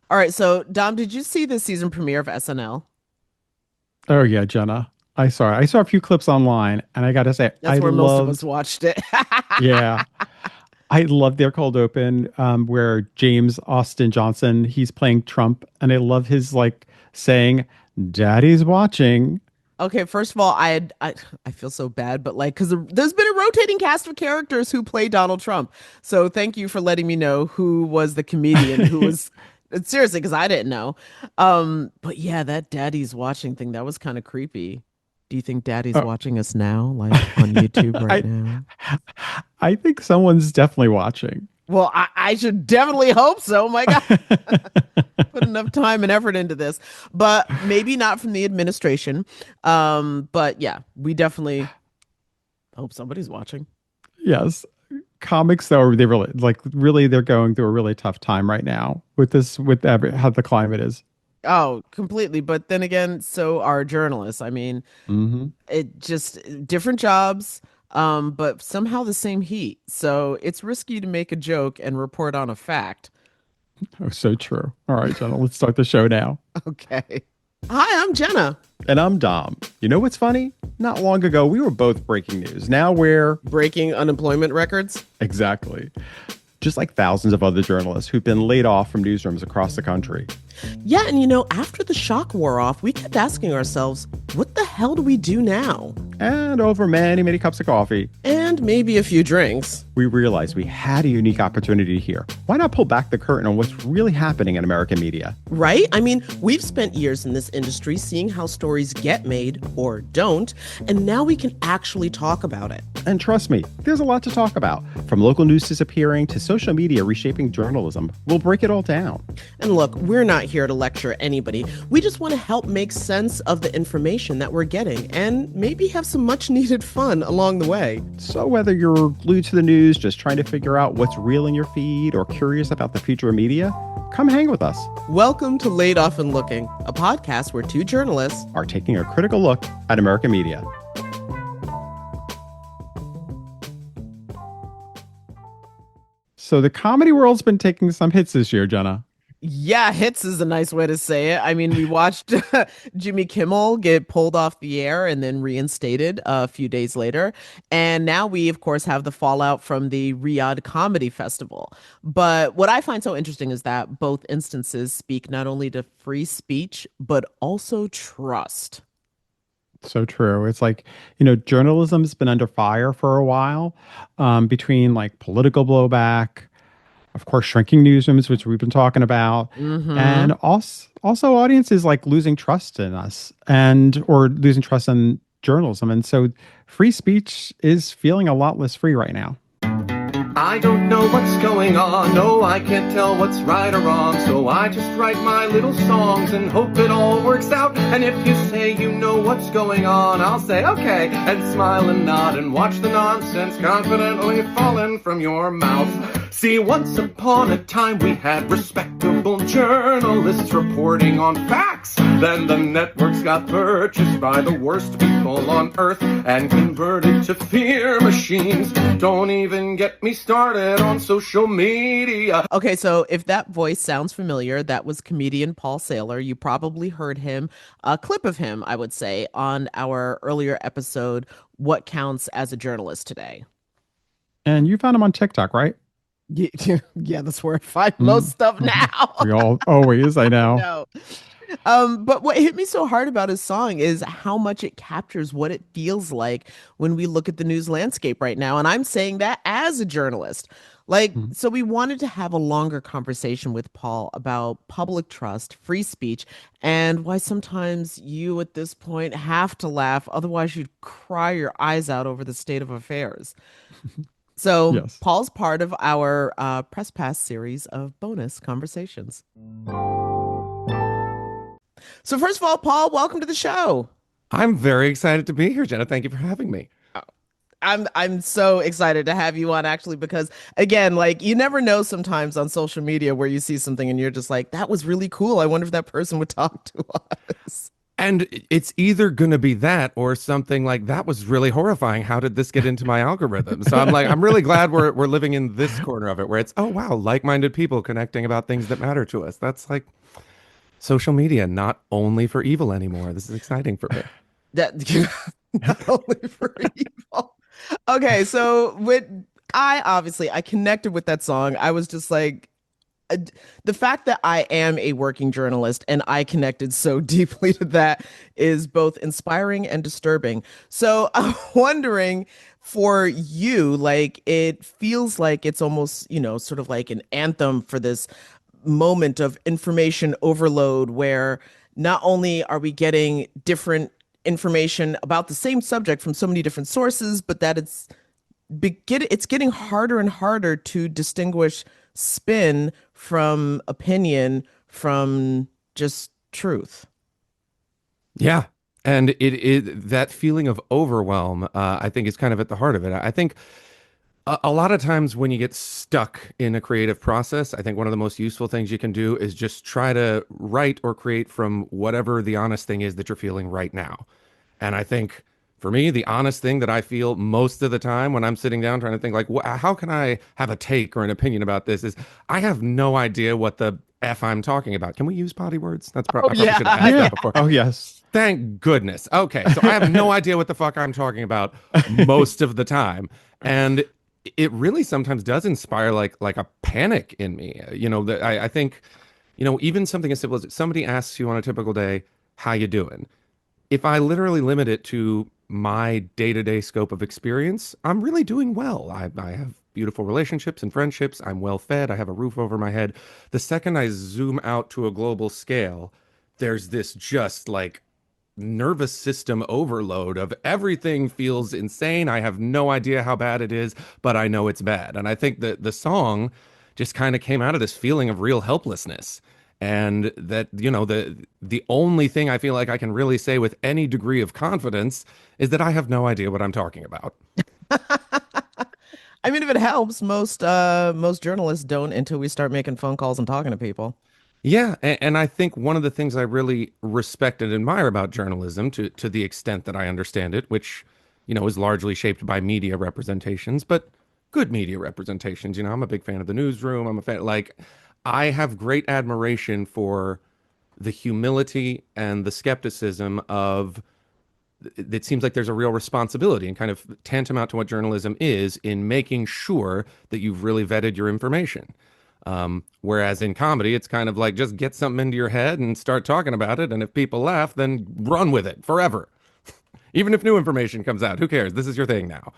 All right, so Dom, did you see the season premiere of SNL? Oh yeah, Jenna. I saw a few clips online and I gotta say, I That's where most of us loved, watched it. yeah, I loved their cold open, where James Austin Johnson, he's playing Trump, and I love his like saying, Daddy's watching. Okay, first of all, I feel so bad, but like, because there's been a rotating cast of characters who play Donald Trump. So thank you for letting me know who was the comedian who was seriously, because I didn't know. But yeah, that Daddy's watching thing, that was kind of creepy. Do you think Daddy's Oh, watching us now, like on YouTube right I now? I think someone's definitely watching. Well, I should definitely hope so. My God, put enough time and effort into this, but maybe not from the administration. But yeah, we definitely hope somebody's watching. Yes. Comics though, they really they're going through a really tough time right now with how the climate is. Oh, completely. But then again, so are journalists. I mean, Hmm. it just different jobs, but somehow the same heat. So it's risky to make a joke and report on a fact. Oh, so true. All right, Jenna, let's start the show now. Okay. Hi, I'm Jenna. And I'm Dom. You know what's funny? Not long ago, we were both breaking news. Now we're Breaking unemployment records. exactly just like thousands of other journalists who've been laid off from newsrooms across the country. Yeah, and after the shock wore off, we kept asking ourselves, what the hell do we do now? And over many, many cups of coffee, And maybe a few drinks. we realized we had a unique opportunity here. Why not pull back the curtain on what's really happening in American media? Right? I mean, we've spent years in this industry seeing how stories get made or don't, and now we can actually talk about it. And trust me, there's a lot to talk about. From local news disappearing to social media reshaping journalism, we'll break it all down. And look, we're not here to lecture anybody. We just want to help make sense of the information that we're getting and maybe have some much needed fun along the way. So whether you're glued to the news, just trying to figure out what's real in your feed, or curious about the future of media, come hang with us. Welcome to Laid Off and Looking, a podcast where two journalists Are taking a critical look at American media. So the comedy world's been taking some hits this year, Jenna. Yeah, hits is a nice way to say it. I mean, we watched Jimmy Kimmel get pulled off the air and then reinstated a few days later. And now we, of course, have the fallout from the Riyadh Comedy Festival. But what I find so interesting is that both instances speak not only to free speech, but also trust. So true. It's like, journalism's been under fire for a while, between like political blowback, of course, shrinking newsrooms, which we've been talking about, Hmm. and also audiences like losing trust in us and or losing trust in journalism. And so free speech is feeling a lot less free right now. I don't know what's going on, no, I can't tell what's right or wrong, so I just write my little songs and hope it all works out. And if you say you know what's going on, I'll say okay, and smile and nod and watch the nonsense confidently falling from your mouth. See, once upon a time we had respectable journalists reporting on facts. Then the networks got purchased by the worst people on earth and converted to fear machines. Don't even get me started on social media. Okay, so if that voice sounds familiar, that was comedian Paul Saylor. You probably heard him, a clip of him, I would say, on our earlier episode, What Counts as a Journalist Today? And you found them on TikTok, right? Yeah, that's where I find Mm. most stuff now. We all always, I I know. know. But what hit me so hard about his song is how much it captures what it feels like when we look at the news landscape right now. And I'm saying that as a journalist. Like, Mm. so we wanted to have a longer conversation with Paul about public trust, free speech, and why sometimes you at this point have to laugh. Otherwise, you'd cry your eyes out over the state of affairs. So Yes. Paul's part of our Press Pass series of bonus conversations. So first of all, Paul, welcome to the show. I'm very excited to be here, Jenna. Thank you for having me. I'm so excited to have you on actually because again, like you never know sometimes on social media where you see something and you're just like, that was really cool. I wonder if that person would talk to us. And it's either going to be that or something like that was really horrifying. How did this get into my algorithm? So I'm like, I'm really glad we're living in this corner of it where it's, oh wow, like-minded people connecting about things that matter to us. That's like social media, not only for evil anymore. This is exciting for me. That not only for evil. Okay, so with I obviously I connected with that song. I was just like uh, the fact that I am a working journalist and I connected so deeply to that is both inspiring and disturbing. So I'm wondering for you, like it feels like it's almost, sort of like an anthem for this moment of information overload where not only are we getting different information about the same subject from so many different sources, but that it's getting harder and harder to distinguish spin from opinion from just truth. Yeah. And it that feeling of overwhelm, I think is kind of at the heart of it. I think a lot of times when you get stuck in a creative process, I think one of the most useful things you can do is just try to write or create from whatever the honest thing is that you're feeling right now. And I think for me, the honest thing that I feel most of the time when I'm sitting down trying to think like, how can I have a take or an opinion about this is I have no idea what the F I'm talking about. Can we use potty words? Oh I probably should have yeah. asked Yeah. that before. Oh, yes. Thank goodness. Okay, so I have no idea what the fuck I'm talking about most of the time. And it really sometimes does inspire like a panic in me. I think, even something as simple as somebody asks you on a typical day, how you doing? If I literally limit it to my day-to-day scope of experience, I'm really doing well. I have beautiful relationships and friendships. I'm well fed. I have a roof over my head. The second I zoom out to a global scale, there's this just like nervous system overload of everything feels insane. I have no idea how bad it is, but I know it's bad. And I think that the song just kind of came out of this feeling of real helplessness. And that, the only thing I feel like I can really say with any degree of confidence is that I have no idea what I'm talking about. I mean, if it helps, most journalists don't until we start making phone calls and talking to people. Yeah, and I think one of the things I really respect and admire about journalism, to the extent that I understand it, which, is largely shaped by media representations, but good media representations. I'm a big fan of the newsroom. I'm a fan, like, I have great admiration for the humility and the skepticism of it seems like there's a real responsibility and kind of tantamount to what journalism is in making sure that you've really vetted your information. Whereas in comedy, it's kind of like just get something into your head and start talking about it. And if people laugh, then run with it forever. Even if new information comes out, who cares? This is your thing now.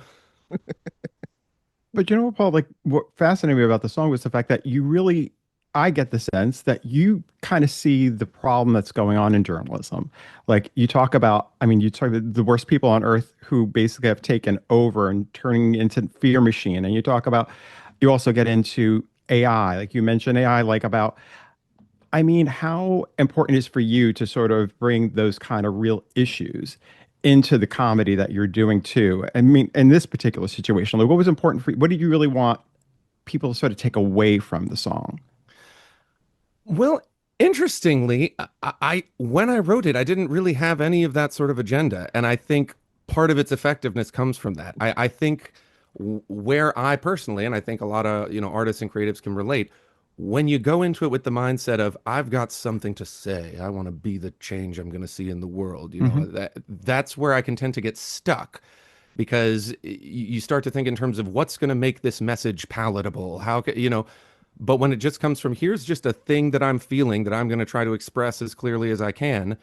But you know what, Paul, like what fascinated me about the song was the fact that you really, I get the sense that you kind of see the problem that's going on in journalism. Like you talk about, I mean, you talk about the worst people on earth who basically have taken over and turning into fear machine. And you talk about, you also get into AI, like you mentioned AI, like about, I mean, how important is for you to sort of bring those kind of real issues into the comedy that you're doing too? I mean, in this particular situation, like what was important for you? What did you really want people to sort of take away from the song? Well, interestingly, when I wrote it, I didn't really have any of that sort of agenda, and I think part of its effectiveness comes from that. I think where I personally, and I think a lot of artists and creatives can relate, when you go into it with the mindset of I've got something to say, I want to be the change I'm going to see in the world, Hmm. that's where I can tend to get stuck because you start to think in terms of what's going to make this message palatable. But when it just comes from here's just a thing that I'm feeling that I'm going to try to express as clearly as I can,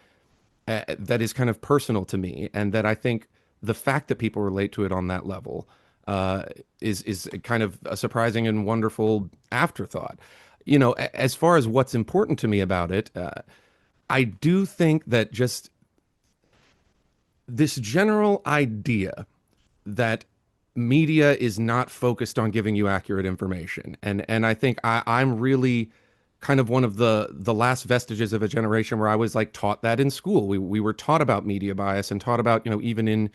that is kind of personal to me, and that I think the fact that people relate to it on that level is kind of a surprising and wonderful afterthought. As far as what's important to me about it, I do think that just this general idea that media is not focused on giving you accurate information. And I think I'm really kind of one of the last vestiges of a generation where I was like taught that in school. We were taught about media bias and taught about, even in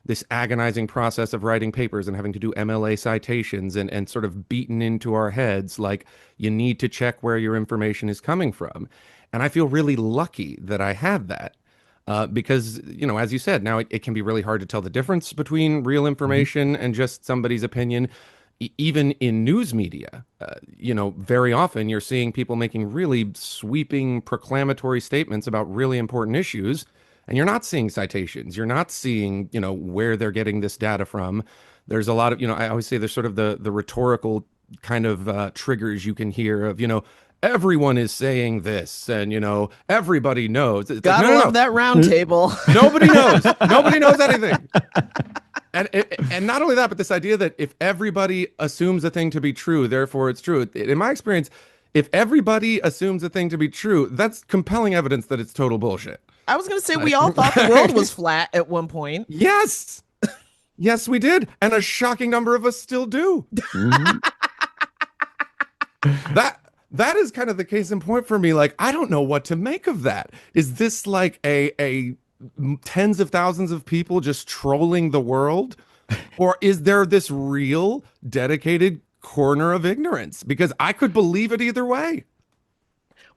this agonizing process of writing papers and having to do MLA citations and sort of beaten into our heads like you need to check where your information is coming from. And I feel really lucky that I had that. because, you know, as you said, now it can be really hard to tell the difference between real Mhm. information and just somebody's opinion. Even in news media, you know, very often you're seeing people making really sweeping proclamatory statements about really important issues, and you're not seeing citations. You're not seeing, you know, where they're getting this data from. There's a lot of, you know, I always say there's sort of the rhetorical kind of triggers you can hear of, you know, everyone is saying this, and you know, everybody knows. It's like, no, Gotta no, love no. that round table. Nobody knows. Nobody knows anything. And not only that, but this idea that if everybody assumes a thing to be true, therefore it's true. In my experience, if everybody assumes a thing to be true, that's compelling evidence that it's total bullshit. I was gonna say we Like, all thought the world was flat at one point. yes, yes, we did, and a shocking number of us still do. Mhm. That is kind of the case in point for me. Like, I don't know what to make of that. Is this like a tens of thousands of people just trolling the world? Or is there this real dedicated corner of ignorance? Because I could believe it either way.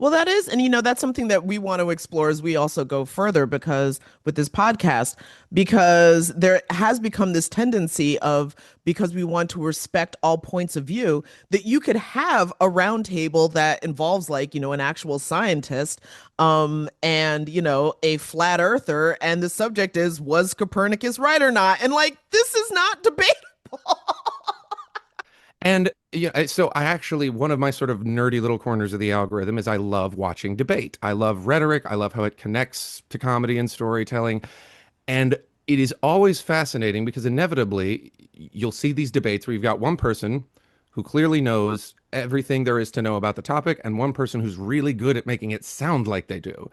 Well, that is, and that's something that we want to explore as we also go further because with this podcast, because there has become this tendency of, because we want to respect all points of view, that you could have a roundtable that involves like, an actual scientist, and a flat earther, and the subject is, was Copernicus right or not? And like, this is not debatable. And yeah, so I actually, one of my sort of nerdy little corners of the algorithm is I love watching debate. I love rhetoric. I love how it connects to comedy and storytelling. And it is always fascinating because inevitably you'll see these debates where you've got one person who clearly knows everything there is to know about the topic and one person who's really good at making it sound like they do.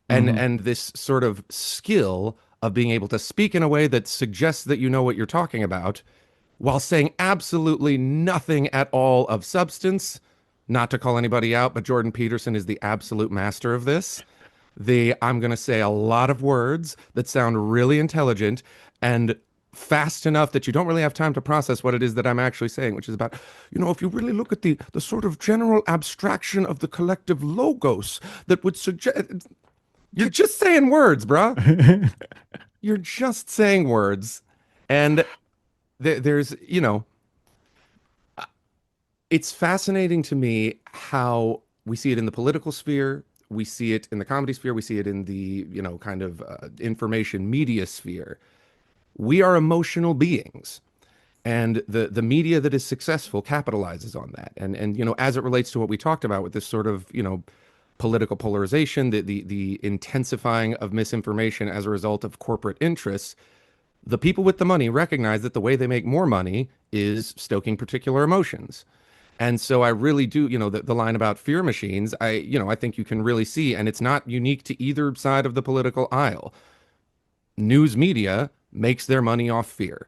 Mhm. And this sort of skill of being able to speak in a way that suggests that you know what you're talking about while saying absolutely nothing at all of substance. Not to call anybody out, but Jordan Peterson is the absolute master of this. I'm going to say a lot of words that sound really intelligent and fast enough that you don't really have time to process what it is that I'm actually saying, which is about, you know, if you really look at the sort of general abstraction of the collective logos that would suggest, you're just saying words, bruh. You're just saying words. And there's, you know, it's fascinating to me how we see it in the political sphere, we see it in the comedy sphere, we see it in the, you know, kind of information media sphere. We are emotional beings, and the media that is successful capitalizes on that. And you know, as it relates to what we talked about with this sort of, you know, political polarization, the intensifying of misinformation as a result of corporate interests, the people with the money recognize that the way they make more money is stoking particular emotions. And so I really do, you know, the line about fear machines, I think you can really see, and it's not unique to either side of the political aisle. News media makes their money off fear.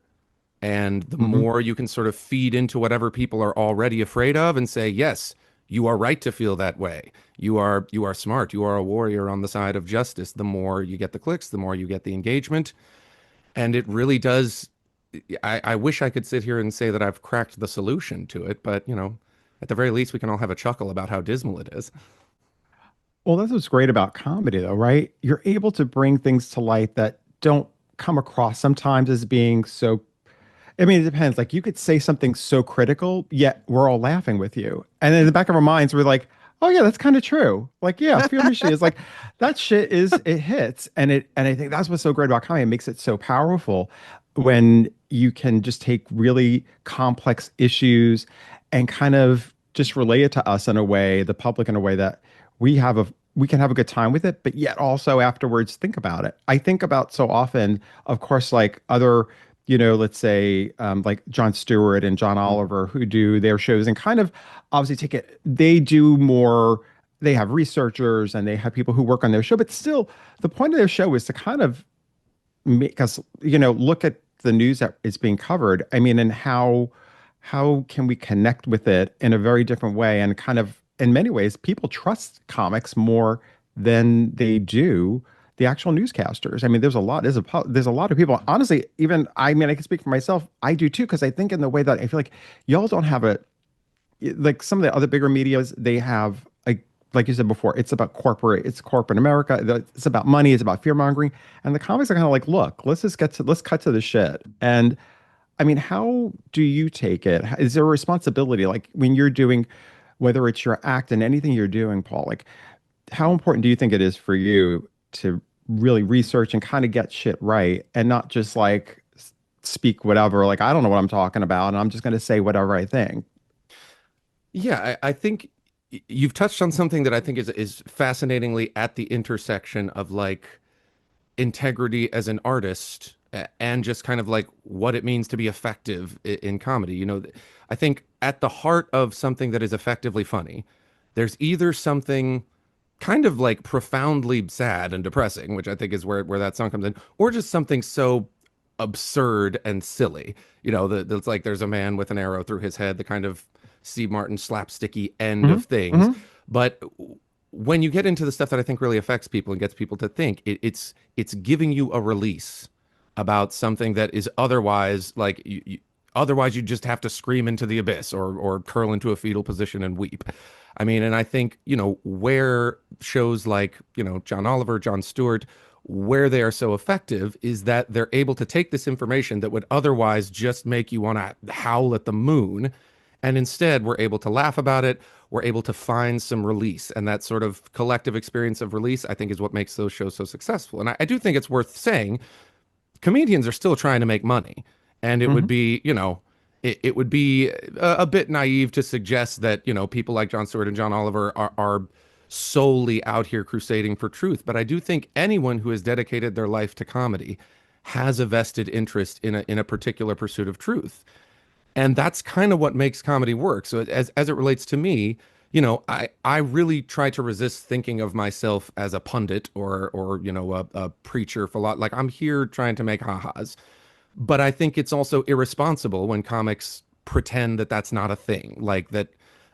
And the Mhm. more you can sort of feed into whatever people are already afraid of and say, yes, you are right to feel that way. You are smart. You are a warrior on the side of justice. The more you get the clicks, the more you get the engagement. And it really does. I wish I could sit here and say that I've cracked the solution to it, but you know, at the very least, we can all have a chuckle about how dismal it is. Well, that's what's great about comedy, though, right? You're able to bring things to light that don't come across sometimes as being so. I mean, it depends. Like, you could say something so critical, yet we're all laughing with you. And in the back of our minds, we're like, oh, yeah, that's kind of true. Like, yeah, Fear Machine is like, that shit is, it hits. And I think that's what's so great about comedy. It makes it so powerful when you can just take really complex issues and kind of just relay it to us in a way, the public in a way that we can have a good time with it, but yet also afterwards think about it. I think about so often, of course, like other, let's say like Jon Stewart and John Oliver who do their shows and kind of obviously take it, they do more, they have researchers and they have people who work on their show, but still the point of their show is to kind of make us, look at the news that is being covered. I mean, and how can we connect with it in a very different way and kind of in many ways people trust comics more than they do the actual newscasters. I mean, there's a lot of people. Honestly, even I mean, I can speak for myself. I do too, because I think in the way that I feel like y'all don't have a like some of the other bigger medias, they have a like you said before, it's corporate America. It's about money. It's about fear mongering. And the comics are kind of like, look, let's cut to the shit. And I mean, how do you take it? Is there a responsibility, like when you're doing, whether it's your act and anything you're doing, Paul, like how important do you think it is for you to really research and kind of get shit right and not just like speak whatever, like I don't know what I'm talking about and I'm just going to say whatever I think. Yeah, I think you've touched on something that I think is fascinatingly at the intersection of like integrity as an artist and just kind of like what it means to be effective in comedy. You know, I think at the heart of something that is effectively funny, there's either something kind of like profoundly sad and depressing, which I think is where that song comes in, or just something so absurd and silly. You know, it's like there's a man with an arrow through his head, the kind of Steve Martin slapsticky end Hmm. of things. Hmm. But when you get into the stuff that I think really affects people and gets people to think, it's giving you a release about something that is otherwise like otherwise you just have to scream into the abyss or curl into a fetal position and weep. I mean, and I think, you know, where shows like, you know, John Oliver, Jon Stewart, where they are so effective is that they're able to take this information that would otherwise just make you want to howl at the moon. And instead, we're able to laugh about it. We're able to find some release. And that sort of collective experience of release, I think, is what makes those shows so successful. And I do think it's worth saying comedians are still trying to make money. And it would Hmm. be, you know, it would be a bit naive to suggest that, you know, people like Jon Stewart and John Oliver are solely out here crusading for truth. But I do think anyone who has dedicated their life to comedy has a vested interest in a particular pursuit of truth. And that's kind of what makes comedy work. So as it relates to me, you know, I really try to resist thinking of myself as a pundit or you know a preacher for a lot. Like I'm here trying to make ha-has, but I think it's also irresponsible when comics pretend that that's not a thing. Like that,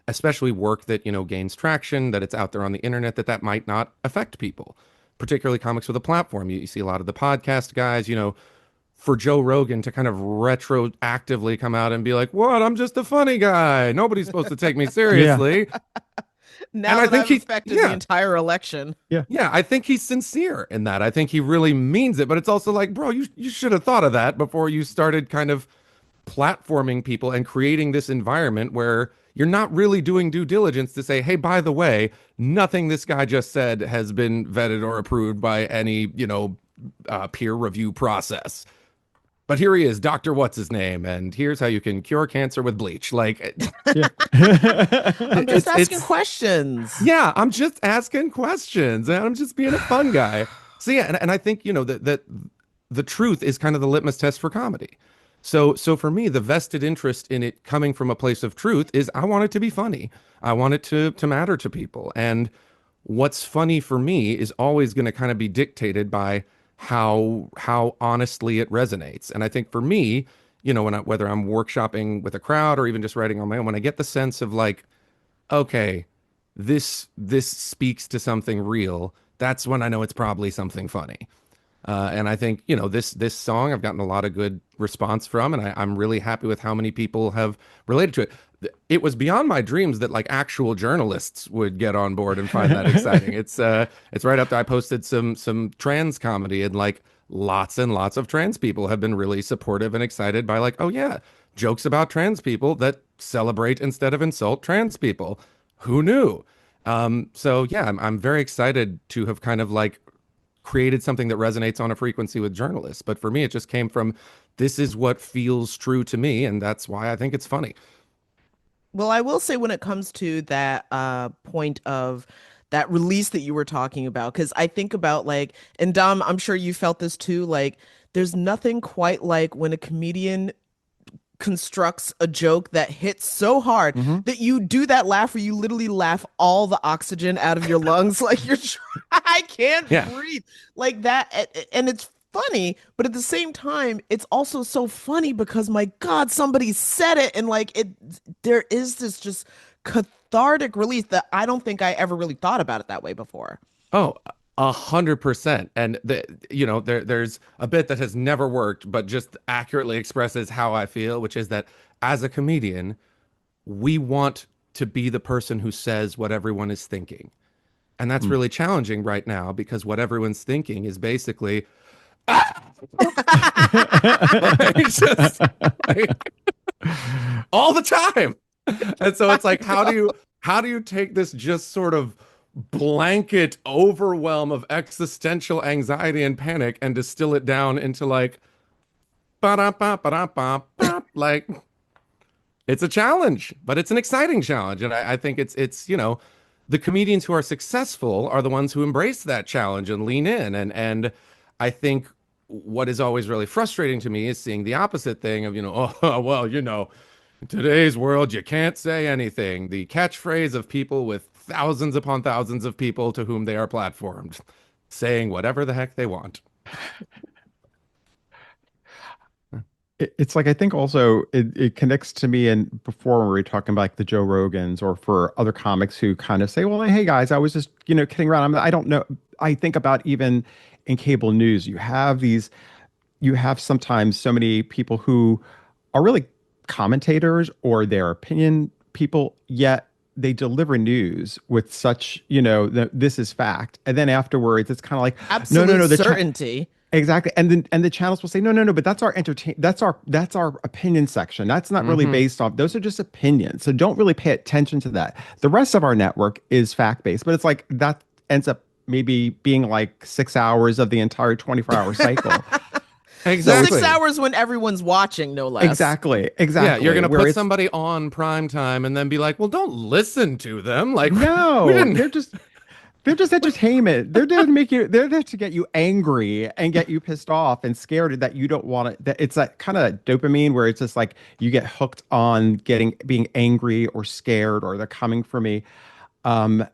especially work that, you know, gains traction, that it's out there on the internet, that might not affect people, particularly comics with a platform. You see a lot of the podcast guys, you know, for Joe Rogan to kind of retroactively come out and be like, "What? I'm just a funny guy. Nobody's supposed to take me Yeah. seriously." And Now I that think I've affected the yeah, entire election. Yeah. yeah, I think he's sincere in that. I think he really means it. But it's also like, bro, you should have thought of that before you started kind of platforming people and creating this environment where you're not really doing due diligence to say, hey, by the way, nothing this guy just said has been vetted or approved by any, you know, peer review process. But here he is, Dr. What's his name, and here's how you can cure cancer with bleach. Like Yeah. I'm just asking it's questions. yeah, I'm just asking questions and I'm just being a fun guy. So yeah, and I think, you know, that the truth is kind of the litmus test for comedy. So for me, the vested interest in it coming from a place of truth is I want it to be funny. I want it to matter to people. And what's funny for me is always going to kind of be dictated by how honestly it resonates. And I think for me, you know, whether I'm workshopping with a crowd or even just writing on my own, when I get the sense of like, okay, this speaks to something real, that's when I know it's probably something funny. And I think, you know, this song I've gotten a lot of good response from, and I'm really happy with how many people have related to it. It was beyond my dreams that like actual journalists would get on board and find that exciting. It's right up there. I posted some trans comedy, and like lots and lots of trans people have been really supportive and excited by like, oh yeah, jokes about trans people that celebrate instead of insult trans people. Who knew? So yeah, I'm very excited to have kind of like created something that resonates on a frequency with journalists. But for me, it just came from this is what feels true to me, and that's why I think it's funny. Well, I will say when it comes to that point of that release that you were talking about, because I think about like, and Dom, I'm sure you felt this too, like there's nothing quite like when a comedian constructs a joke that hits so hard Hmm. that you do that laugh where you literally laugh all the oxygen out of your lungs like I can't Yeah. breathe like that and it's funny but at the same time it's also so funny because my god somebody said it and like it there is this just cathartic release that I don't think I ever really thought about it that way before. Oh, 100%. And you know, there's a bit that has never worked, but just accurately expresses how I feel, which is that as a comedian, we want to be the person who says what everyone is thinking. And that's Mm. really challenging right now because what everyone's thinking is basically like, just like, all the time. And so it's like, how do you take this just sort of blanket overwhelm of existential anxiety and panic and distill it down into like ba-da-ba, ba-da-ba, ba, like it's a challenge, but it's an exciting challenge. And I think it's, the comedians who are successful are the ones who embrace that challenge and lean in. And I think what is always really frustrating to me is seeing the opposite thing of, oh, well, in today's world, you can't say anything. The catchphrase of people with thousands upon thousands of people to whom they are platformed, saying whatever the heck they want. It's like I think also it connects to me, and before when we were talking about like the Joe Rogans or for other comics who kind of say, well, hey guys, I was just, kidding around. I don't know. I think about even in cable news, you have sometimes so many people who are really commentators or their opinion people, yet they deliver news with such, this is fact. And then afterwards, it's kind of like, no, Absolute certainty. exactly. And the channels will say, no, but that's our that's our opinion section. That's not really Hmm. based off. Those are just opinions. So don't really pay attention to that. The rest of our network is fact-based, but it's like that ends up maybe being like 6 hours of the entire 24-hour cycle. The So six it's Exactly. hours when everyone's watching, no less. Yeah, you're exactly gonna where put it's somebody on prime time and then be like, well, don't listen to them. Like, we no, didn't. they're just entertainment. They're there to make you. They're there to get you angry and get you pissed off and scared that you don't want it. That it's that kind of dopamine where it's just like you get hooked on being angry or scared or they're coming for me. Um,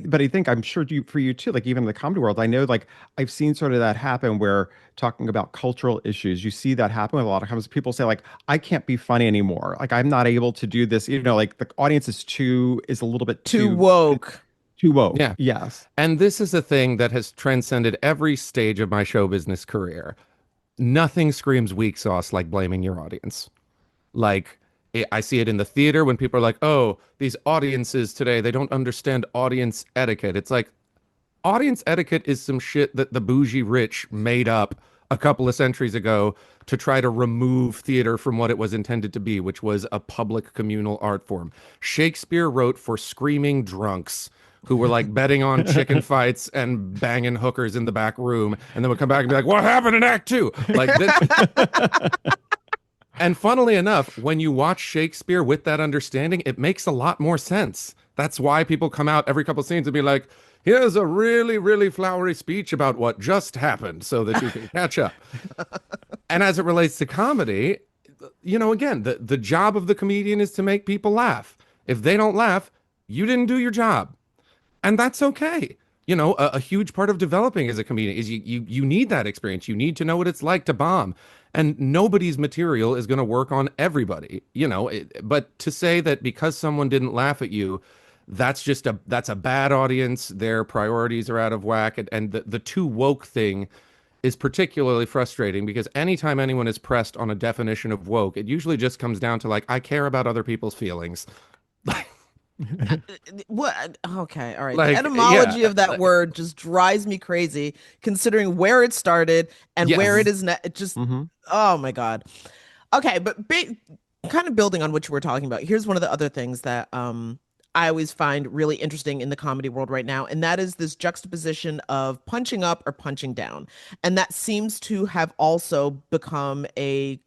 but I think I'm sure for you too. Like even in the comedy world, I know like I've seen sort of that happen where talking about cultural issues, you see that happen with a lot of times. People say like I can't be funny anymore. Like I'm not able to do this. Like the audience is a little bit Too woke. too woke. Yeah. Yes. And this is a thing that has transcended every stage of my show business career. Nothing screams weak sauce like blaming your audience. Like, I see it in the theater when people are like, oh, these audiences today, they don't understand audience etiquette. It's like, audience etiquette is some shit that the bougie rich made up a couple of centuries ago to try to remove theater from what it was intended to be, which was a public communal art form. Shakespeare wrote for screaming drunks who were like betting on chicken fights and banging hookers in the back room, and then would come back and be like, what happened in Act Two? Like this. And funnily enough, when you watch Shakespeare with that understanding, it makes a lot more sense. That's why people come out every couple of scenes and be like, here's a really, really flowery speech about what just happened so that you can catch up. And as it relates to comedy, again, the job of the comedian is to make people laugh. If they don't laugh, you didn't do your job. And that's okay. A huge part of developing as a comedian is you need that experience. You need to know what it's like to bomb. And nobody's material is going to work on everybody, but to say that because someone didn't laugh at you, that's a bad audience, their priorities are out of whack, and the too woke thing is particularly frustrating because anytime anyone is pressed on a definition of woke, it usually just comes down to like, I care about other people's feelings. What? Okay, all right. The Like, yeah, etymology of that word just drives me crazy, considering where it started and where it yes. is now. It just, Hmm. oh my God. Okay, but kind of building on what you were talking about, here's one of the other things that I always find really interesting in the comedy world right now, and that is this juxtaposition of punching up or punching down. And that seems to have also become a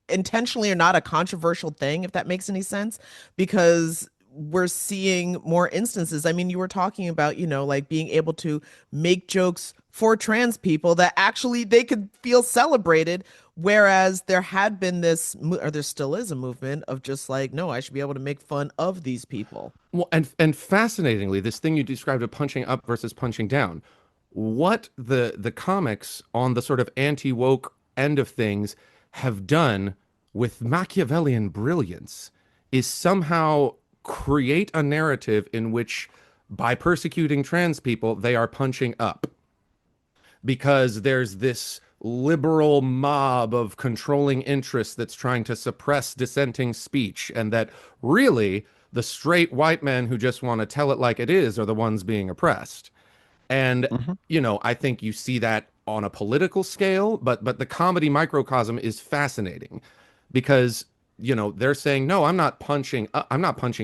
intentionally or not a controversial thing, if that makes any sense, because we're seeing more instances. I mean, you were talking about, like being able to make jokes for trans people that actually they could feel celebrated, whereas there had been or there still is a movement of just like, no, I should be able to make fun of these people. Well, and fascinatingly, this thing you described of punching up versus punching down, what the comics on the sort of anti-woke end of things have done with Machiavellian brilliance is somehow create a narrative in which by persecuting trans people, they are punching up because there's this liberal mob of controlling interests that's trying to suppress dissenting speech, and that really the straight white men who just want to tell it like it is are the ones being oppressed. And, Hmm. I think you see that on a political scale, but the comedy microcosm is fascinating because, they're saying, no, I'm not punching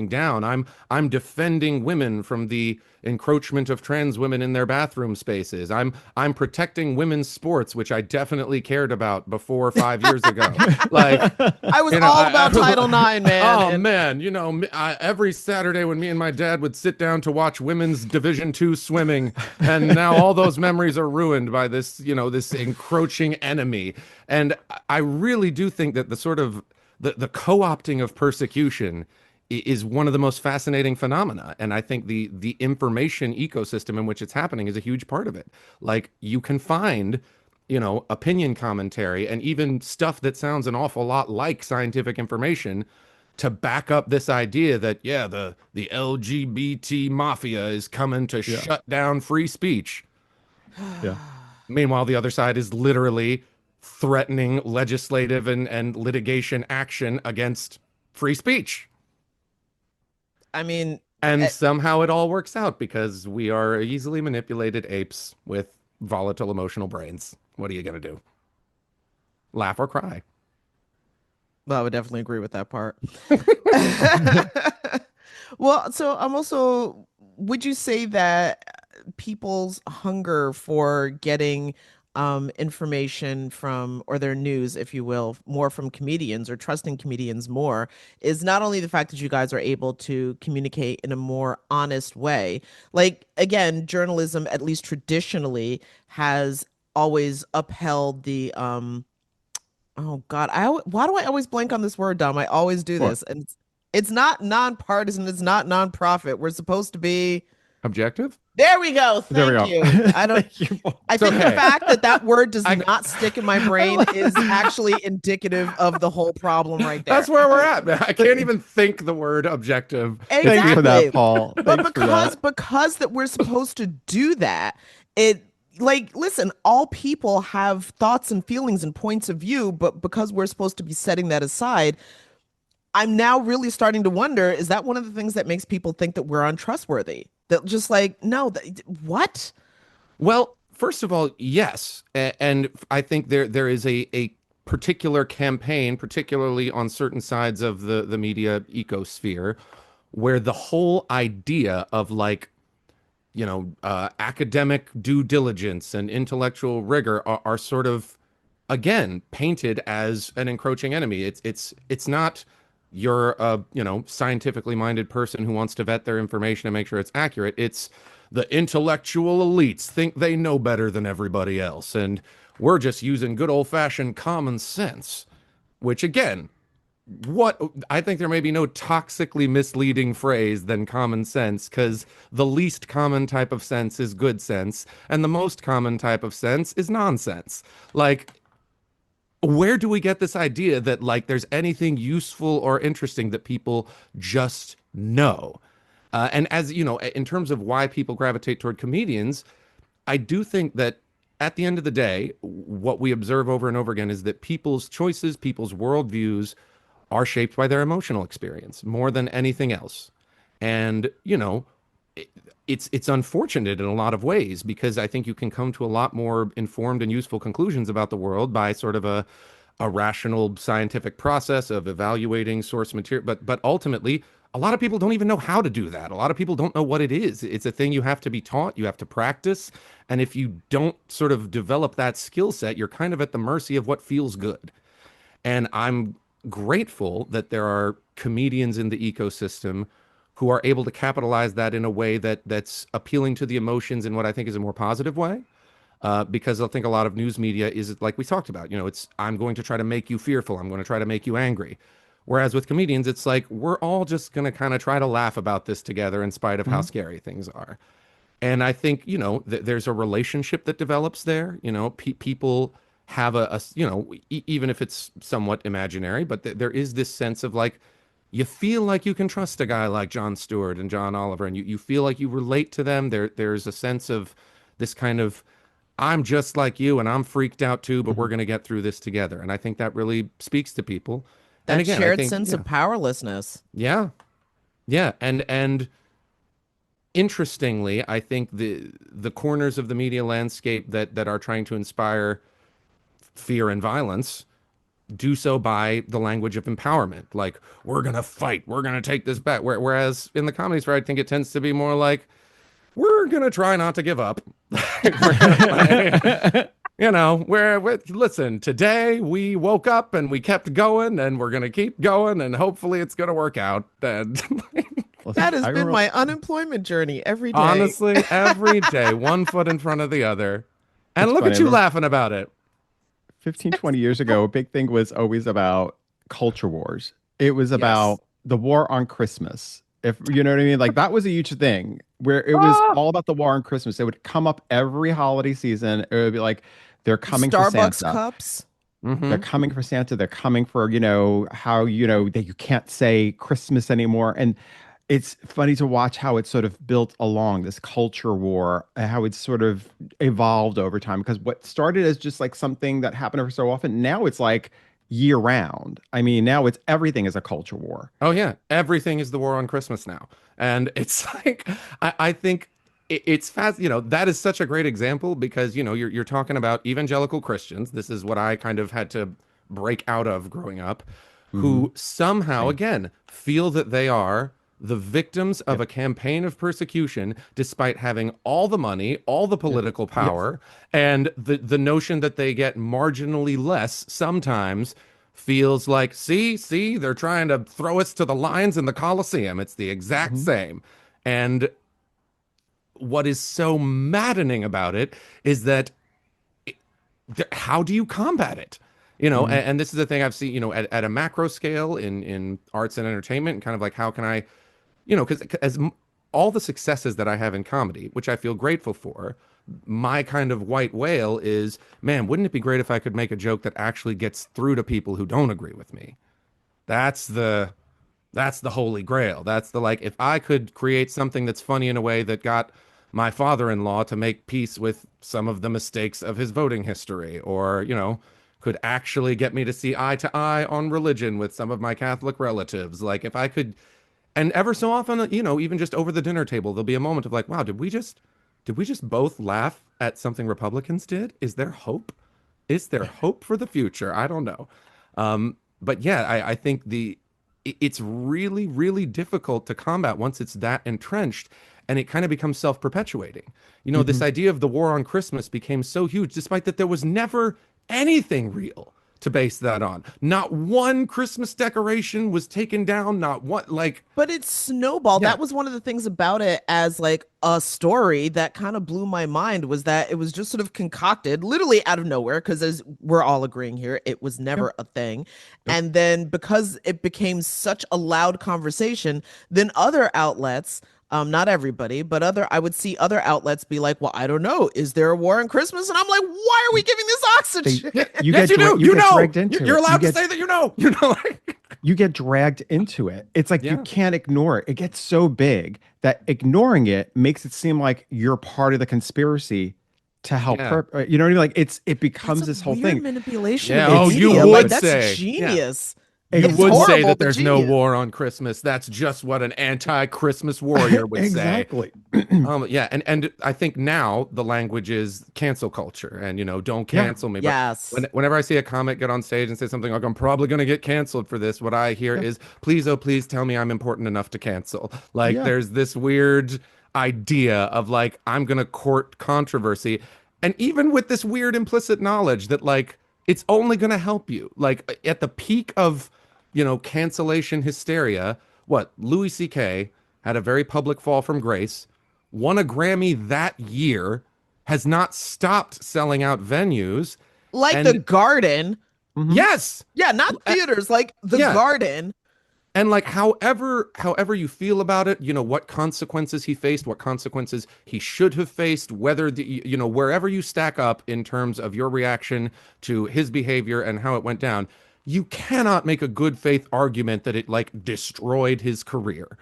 down. I'm defending women from the encroachment of trans women in their bathroom spaces. I'm protecting women's sports, which I definitely cared about before 5 years ago. Like, I was you know, all about Title IX, man. oh And man, every Saturday when me and my dad would sit down to watch women's Division II swimming, and now all those memories are ruined by this encroaching enemy. And I really do think that the sort of the co-opting of persecution is one of the most fascinating phenomena. And I think the information ecosystem in which it's happening is a huge part of it. Like you can find opinion commentary and even stuff that sounds an awful lot like scientific information to back up this idea that, yeah, the LGBT mafia is coming to Yeah. shut down free speech. Yeah. Meanwhile, the other side is literally threatening legislative and litigation action against free speech. I mean, And eh, somehow it all works out because we are easily manipulated apes with volatile emotional brains. What are you going to do? Laugh or cry? well, I would definitely agree with that part. Well, so I'm also, would you say that people's hunger for getting information from, or their news, if you will, more from comedians or trusting comedians more, is not only the fact that you guys are able to communicate in a more honest way? Like, again, journalism, at least traditionally, has always upheld the oh God, why do I always blank on this word, Dom? I always do What? this, and it's not nonpartisan. It's not nonprofit. We're supposed to be. Objective? There we go. There we Thank go. you. I don't. Thank you. I It's think the okay. fact that that word does I, not stick in my brain is actually indicative of the whole problem right there. that's where we're at, man. I can't even think the word objective. Thanks for that, Exactly. Paul. But Thanks for that. because that we're supposed to do that, it like listen, all people have thoughts and feelings and points of view, but because we're supposed to be setting that aside, I'm now really starting to wonder, is that one of the things that makes people think that we're untrustworthy? That just like, no, what? Well, first of all, yes. And I think there is a particular campaign, particularly on certain sides of the media ecosphere, where the whole idea of like academic due diligence and intellectual rigor are sort of, again, painted as an encroaching enemy. It's not you're a, scientifically minded person who wants to vet their information and make sure it's accurate. It's the intellectual elites think they know better than everybody else, and we're just using good old fashioned common sense, which again, what I think there may be no toxically misleading phrase than common sense, because the least common type of sense is good sense, and the most common type of sense is nonsense. Like, where do we get this idea that like there's anything useful or interesting that people just know? And as you know, in terms of why people gravitate toward comedians, I do think that at the end of the day, what we observe over and over again is that people's choices, people's worldviews are shaped by their emotional experience more than anything else. And, it, it's unfortunate in a lot of ways because I think you can come to a lot more informed and useful conclusions about the world by sort of a rational scientific process of evaluating source material. But ultimately, a lot of people don't even know how to do that. A lot of people don't know what it is. It's a thing you have to be taught, you have to practice. And if you don't sort of develop that skill set, you're kind of at the mercy of what feels good. And I'm grateful that there are comedians in the ecosystem who are able to capitalize that in a way that's appealing to the emotions in what I think is a more positive way. Because I think a lot of news media is like we talked about, it's I'm going to try to make you fearful. I'm going to try to make you angry. Whereas with comedians, it's like we're all just going to kind of try to laugh about this together in spite of how Mhm. scary things are. And I think, there's a relationship that develops there. People have even if it's somewhat imaginary, but there is this sense of like, you feel like you can trust a guy like Jon Stewart and John Oliver, and you feel like you relate to them. There's a sense of this kind of, I'm just like you and I'm freaked out too, but we're Mhm. going to get through this together. And I think that really speaks to people. And That again, I shared think, sense yeah, of powerlessness. yeah, Yeah, and interestingly, I think the corners of the media landscape that are trying to inspire fear and violence do so by the language of empowerment. Like, we're gonna fight, we're gonna take this back. Whereas in the comedy sphere, I think it tends to be more like, we're gonna try not to give up. We're gonna, listen, today we woke up and we kept going and we're gonna keep going and hopefully it's gonna work out. And That Listen, has been my unemployment journey every day. honestly, every day, one foot in front of the other. And it's look funny. at you laughing about it. 15, 20 years ago, a big thing was always about culture wars. It was Yes. about the war on Christmas. If you know what I mean, like that was a huge thing where it was all about the war on Christmas. It would come up every holiday season. It would be like they're coming for Starbucks Santa. cups. They're Hmm. coming for Santa. They're coming for, how, that you can't say Christmas anymore. And it's funny to watch how it's sort of built along this culture war, how it's sort of evolved over time. Because what started as just like something that happened every so often, now it's like year round. I mean, now it's everything is a culture war. Oh yeah, everything is the war on Christmas now, and it's like I think it's fast. That is such a great example because you're talking about evangelical Christians. This is what I kind of had to break out of growing up, Hmm. who somehow Same. again feel that they are the victims of Yep. a campaign of persecution despite having all the money, all the Yep. political Yes. power, and the notion that they get marginally less sometimes feels like, see, they're trying to throw us to the lions in the Colosseum. It's the exact Hmm. same. And what is so maddening about it is that how do you combat it? Hmm. And this is the thing I've seen, at a macro scale in arts and entertainment, and kind of like how can I, because all the successes that I have in comedy, which I feel grateful for, my kind of white whale is, man, wouldn't it be great if I could make a joke that actually gets through to people who don't agree with me? That's the that's the holy grail. That's the, like, if I could create something that's funny in a way that got my father-in-law to make peace with some of the mistakes of his voting history, or, could actually get me to see eye to eye on religion with some of my Catholic relatives. Like, if I could, and ever so often, even just over the dinner table, there'll be a moment of like, wow, did we just both laugh at something Republicans did? Is there hope? Is there hope for the future? I don't know. But yeah, I think it's really, really difficult to combat once it's that entrenched, and it kind of becomes self-perpetuating. This Hmm. idea of the war on Christmas became so huge, despite that there was never anything real to base that on. Not one Christmas decoration was taken down, not one, like, But it's snowballed. yeah. That was one of the things about it as like a story that kind of blew my mind was that it was just sort of concocted literally out of nowhere because as we're all agreeing here, it was Yep. never a thing. Nope. And then because it became such a loud conversation, then other outlets not everybody, but I would see other outlets be like, well, I don't know. Is there a war on Christmas? And I'm like, why are we giving this They, oxygen? you Yes, get you do. you get dragged You're, into you're it. allowed to say that like, You get dragged into it. It's like you yeah. can't ignore it. It gets so big that ignoring it makes it seem like you're part of the conspiracy to help Yeah. you know what I mean? Like it That's becomes a this whole weird thing. manipulation Yeah. of the Oh, It's you media. so Like, would that's say, yeah. genius. You It's would say horrible, that but there's no genius. war on Christmas. That's just what an anti-Christmas warrior would say. Exactly. Yeah, and I think now the language is cancel culture, and don't Yeah. cancel me. But Yes. whenever I see a comic get on stage and say something like, "I'm probably going to get canceled for this," what I hear Yeah. is, "Please, oh please, tell me I'm important enough to cancel." Like, Yeah. there's this weird idea of like, I'm going to court controversy, and even with this weird implicit knowledge that like it's only going to help you. Like at the peak of cancellation hysteria, what Louis C.K. had a very public fall from grace, won a Grammy that year, has not stopped selling out venues. Like the And garden. Hmm. yes, Yeah, not uh, theaters, like the yeah. garden. And like however you feel about it, what consequences he faced, what consequences he should have faced, whether wherever you stack up in terms of your reaction to his behavior and how it went down, you cannot make a good faith argument that it like destroyed his career.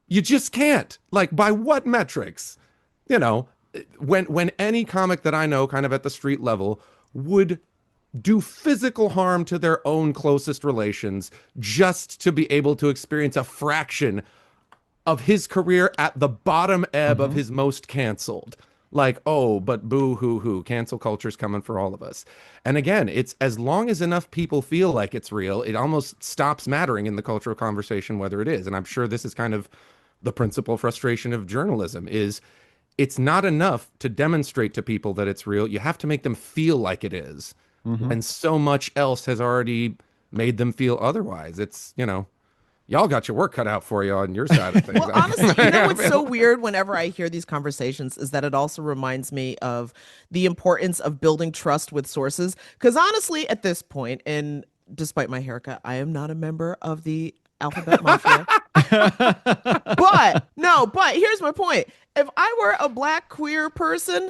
You just can't. Like, by what metrics? You know, when any comic that I know kind of at the street level would do physical harm to their own closest relations just to be able to experience a fraction of his career at the bottom ebb of Hmm. his most canceled. Like, oh, but boo hoo hoo, cancel culture's coming for all of us. And again, it's as long as enough people feel like it's real, it almost stops mattering in the cultural conversation whether it is. And I'm sure this is kind of the principal frustration of journalism is it's not enough to demonstrate to people that it's real. You have to make them feel like it is. Hmm. And so much else has already made them feel otherwise. It's, y'all got your work cut out for you on your side of things. Well, honestly, you know what's so weird whenever I hear these conversations is that it also reminds me of the importance of building trust with sources. Because honestly, at this point, and despite my haircut, I am not a member of the Alphabet Mafia. But no, but here's my point. If I were a black queer person,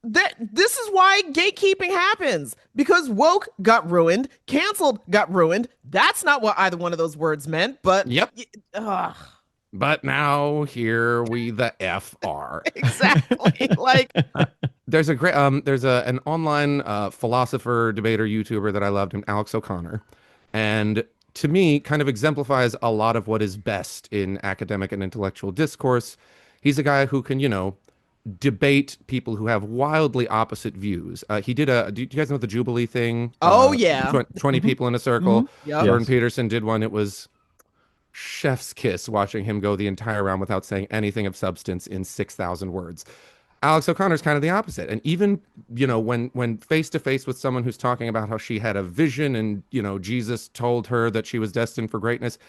that this is why gatekeeping happens because woke got ruined, canceled got ruined. That's not what either one of those words meant, but Yep. ugh, But now here we the F are. exactly. Like, There's a great an online philosopher, debater, YouTuber that I loved named Alex O'Connor. And to me, kind of exemplifies a lot of what is best in academic and intellectual discourse. He's a guy who can, debate people who have wildly opposite views. He did do you guys know the Jubilee thing? oh yeah. 20 Mhm, people in a circle. mhm, yep. Jordan Yes. Peterson did one. It was chef's kiss watching him go the entire round without saying anything of substance in 6,000 words. Alex O'Connor's kind of the opposite. And even, when face to face with someone who's talking about how she had a vision and, Jesus told her that she was destined for greatness,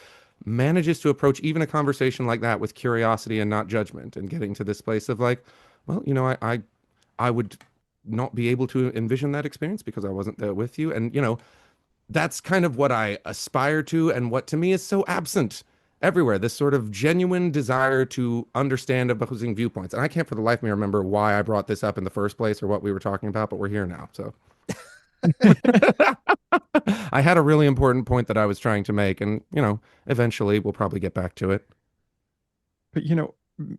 manages to approach even a conversation like that with curiosity and not judgment and getting to this place of like, well, I would not be able to envision that experience because I wasn't there with you. And, that's kind of what I aspire to and what to me is so absent everywhere, this sort of genuine desire to understand opposing viewpoints. And I can't for the life of me remember why I brought this up in the first place or what we were talking about, but we're here now. So I had a really important point that I was trying to make, and eventually we'll probably get back to it. But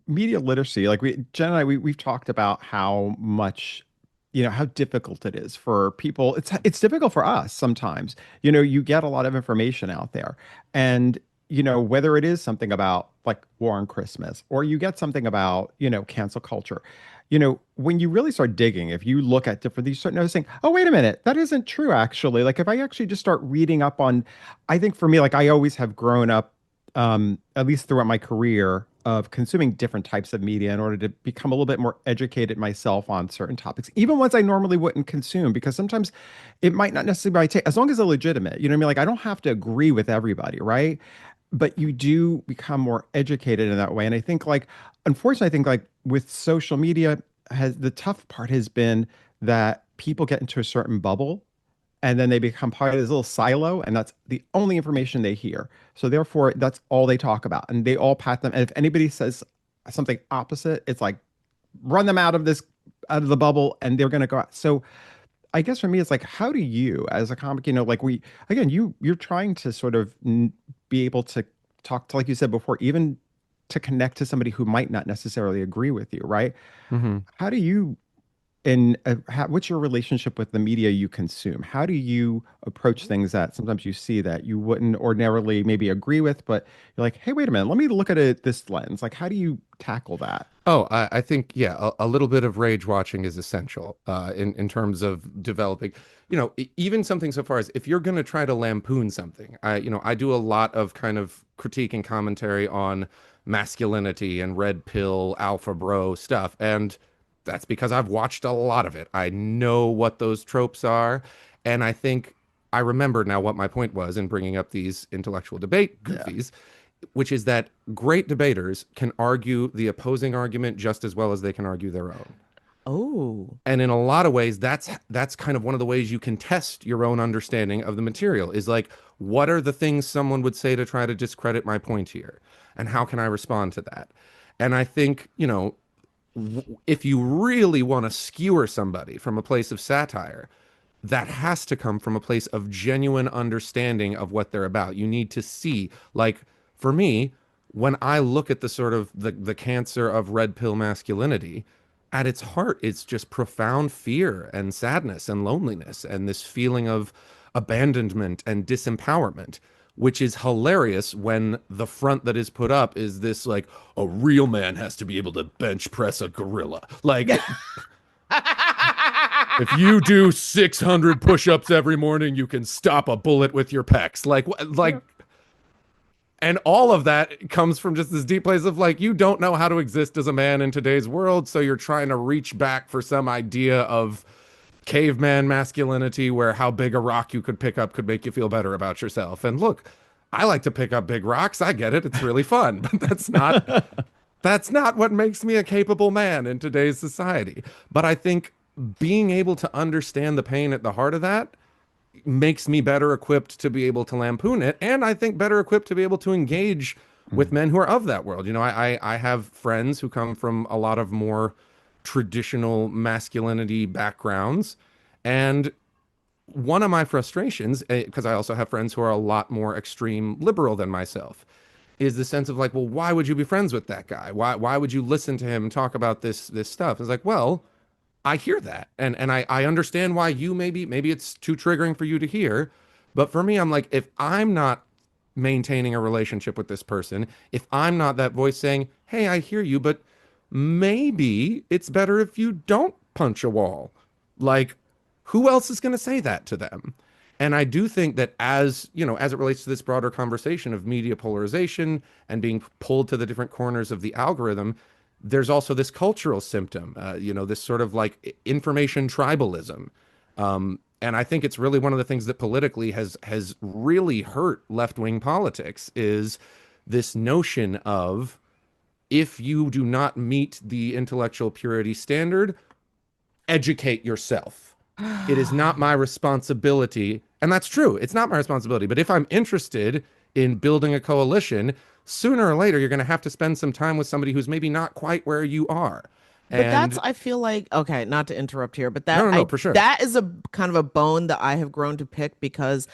media literacy, like Jen and I, we've talked about how much, how difficult it is for people. It's difficult for us sometimes. You get a lot of information out there, and whether it is something about like War on Christmas or you get something about cancel culture. When you really start digging, if you look at different, you start noticing, oh, wait a minute, that isn't true, actually. Like, if I actually just start reading up on, I think for me, like, I always have grown up, at least throughout my career, of consuming different types of media in order to become a little bit more educated myself on certain topics, even ones I normally wouldn't consume, because sometimes it might not necessarily be my take, as long as they're legitimate. You know what I mean? Like, I don't have to agree with everybody, right? But you do become more educated in that way. And I think, like, unfortunately, I think, like, with social media, has the tough part has been that people get into a certain bubble and then they become part of this little silo, and that's the only information they hear. So therefore, that's all they talk about, and they all pat them. And if anybody says something opposite, it's like run them out of the bubble, and they're going to go out. So I guess for me, it's like, how do you, as a comic, like again, you're trying to sort of be able to talk to, like you said before, even to connect to somebody who might not necessarily agree with you, right? Mm-hmm. How do you, and what's your relationship with the media you consume? How do you approach things that sometimes you see that you wouldn't ordinarily maybe agree with, but you're like, hey, wait a minute, let me look at it this lens. Like, how do you tackle that? Oh, I think, yeah, a little bit of rage watching is essential in terms of developing, even something so far as if you're going to try to lampoon something. I do a lot of kind of critique and commentary on masculinity and red pill, alpha bro stuff. And that's because I've watched a lot of it. I know what those tropes are. And I think I remember now what my point was in bringing up these intellectual debate goofies, which is that great debaters can argue the opposing argument just as well as they can argue their own. Oh. And in a lot of ways, that's kind of one of the ways you can test your own understanding of the material is like, what are the things someone would say to try to discredit my point here? And how can I respond to that? And I think, if you really want to skewer somebody from a place of satire, that has to come from a place of genuine understanding of what they're about. You need to see, like, for me, when I look at the sort of the cancer of red pill masculinity, at its heart, it's just profound fear and sadness and loneliness and this feeling of abandonment and disempowerment, which is hilarious when the front that is put up is this like a real man has to be able to bench press a gorilla. Like if you do 600 push-ups every morning, you can stop a bullet with your pecs. Like and all of that comes from just this deep place of like, you don't know how to exist as a man in today's world. So you're trying to reach back for some idea of caveman masculinity where how big a rock you could pick up could make you feel better about yourself. And look, I like to pick up big rocks. I get it. It's really fun. But that's not what makes me a capable man in today's society. But I think being able to understand the pain at the heart of that makes me better equipped to be able to lampoon it, and I think better equipped to be able to engage with men who are of that world. You know, I have friends who come from a lot of more traditional masculinity backgrounds, and one of my frustrations, because I also have friends who are a lot more extreme liberal than myself, is the sense of like, well, why would you be friends with that guy? Why would you listen to him and talk about this stuff? It's like, well, I hear that. And I understand why you maybe it's too triggering for you to hear. But for me, I'm like, if I'm not maintaining a relationship with this person, if I'm not that voice saying, hey, I hear you, but maybe it's better if you don't punch a wall. Like, who else is going to say that to them? And I do think that as, you know, as it relates to this broader conversation of media polarization and being pulled to the different corners of the algorithm, there's also this cultural symptom, you know, this sort of like information tribalism. And I think it's really one of the things that politically has really hurt left-wing politics is this notion of if you do not meet the intellectual purity standard, educate yourself. It is not my responsibility. And that's true. It's not my responsibility. But if I'm interested in building a coalition, sooner or later, you're going to have to spend some time with somebody who's maybe not quite where you are. But And that's, I feel like, okay, not to interrupt here, but no, for sure. that is a kind of a bone that I have grown to pick because